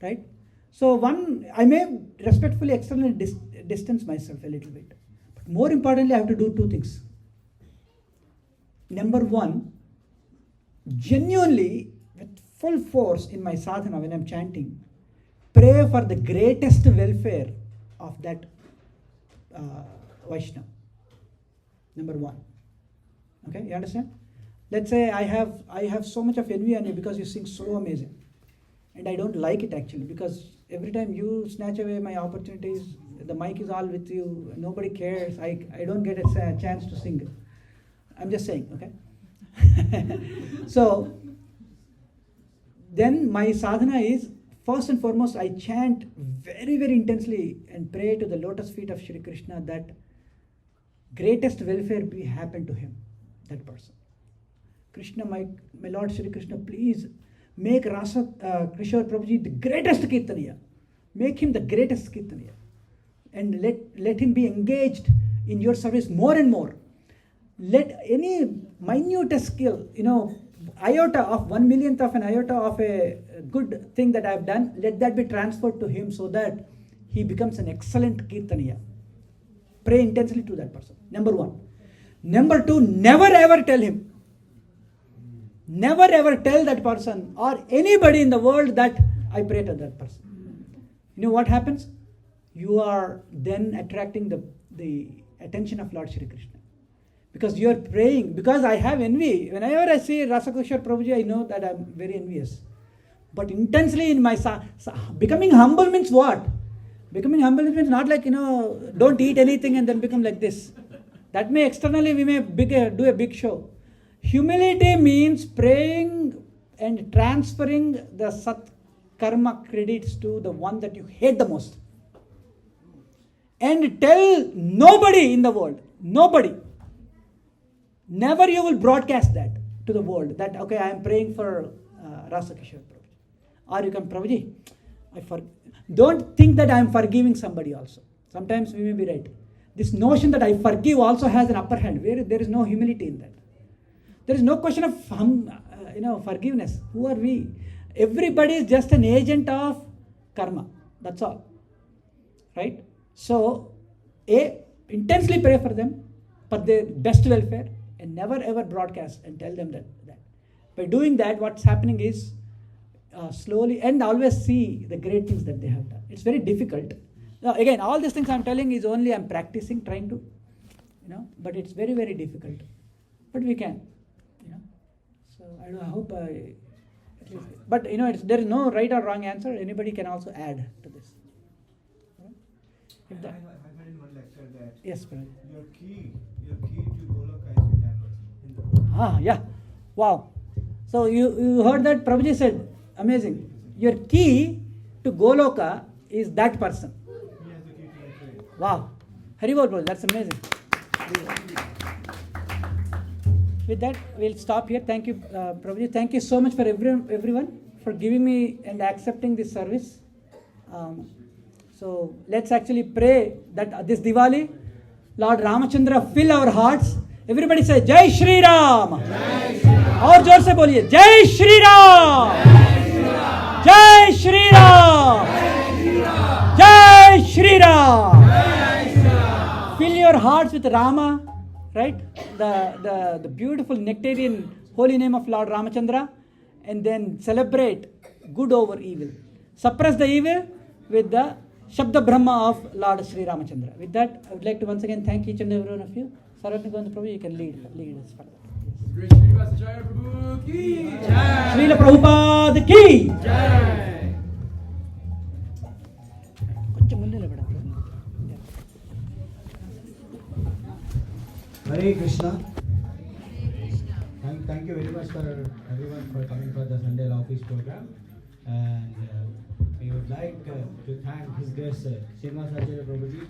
right? So one, I may respectfully externally distance myself a little bit. But more importantly, I have to do two things. Number one, genuinely, with full force in my sadhana when I'm chanting, pray for the greatest welfare of that Vaishnava. Number one. Okay, you understand? Let's say I have so much of envy on you because you sing so amazing. And I don't like it actually, because every time you snatch away my opportunities, the mic is all with you, nobody cares, I don't get a chance to sing. I'm just saying, okay? So, then my sadhana is, first and foremost, I chant very, very intensely and pray to the lotus feet of Shri Krishna that greatest welfare be happen to him, that person. Krishna, my Lord Shri Krishna, please make Rasa Kishore Prabhuji the greatest Kirtaniya. Make him the greatest Kirtaniya. And let him be engaged in your service more and more. Let any minute skill, iota of 1/1,000,000th of an iota of a good thing that I have done, let that be transferred to him so that he becomes an excellent Kirtaniya. Pray intensely to that person. Number one. Number two, never ever tell him. Never ever tell that person or anybody in the world that I pray to that person. You know what happens? You are then attracting the attention of Lord Shri Krishna. Because you are praying, because I have envy. Whenever I see Rasa Kishore Prabhuji, I know that I am very envious. But intensely in my becoming humble means what? Becoming humble means not like, don't eat anything and then become like this. That may externally we may do a big show. Humility means praying and transferring the Sat Karma credits to the one that you hate the most. and tell nobody in the world, nobody. Never you will broadcast that to the world that, okay, I am praying for Rasa Kishore Prabhuji. Or you can, Prabhuji, don't think that I am forgiving somebody also. Sometimes we may be right. This notion that I forgive also has an upper hand, where there is no humility in that. There is no question of forgiveness. Who are we? Everybody is just an agent of karma. That's all. Right? So, intensely pray for them, for their best welfare, and never ever broadcast and tell them that. By doing that, what's happening is slowly, and always see the great things that they have done. It's very difficult. Now, again, all these things I'm telling is only I'm practicing, trying to, but it's very, very difficult. But we can, So I hope at least, but there is no right or wrong answer. Anybody can also add to this. I heard in one lecture that yes, brother. your key to Goloka is with that person in the world. Yeah. Wow. So you heard that Prabhuji said, amazing. Your key to Goloka is that person. He has the key to that way. Wow. Haribol, brother, that's amazing. With that, we'll stop here. Thank you, Prabhuji. Thank you so much for everyone for giving me and accepting this service. So let's actually pray that this Diwali, Lord Ramachandra fill our hearts. Everybody say Jai Shri Ram. Jai Shri Ram. और जोर से बोलिए Jai Shri Ram. Jai Shri Ram. Jai Shri Ram. Fill your hearts with Rama, right? The beautiful nectarian holy name of Lord Ramachandra, and then celebrate good over evil. Suppress the evil with the Shabda Brahma of Lord Sri Ramachandra. With that, I would like to once again thank each and every one of you. Sarvapni Gandha Prabhu, you can lead us further. Great Srinivasacharya Prabhu ki jai. Srila Prabhupada ki Jai. కొంచెం ముందే నిలబడండి. Hare Krishna. Thank you very much for everyone for coming for the Sunday Law Office program. And we would like to thank His Grace Srinivasacharya Prabhuji.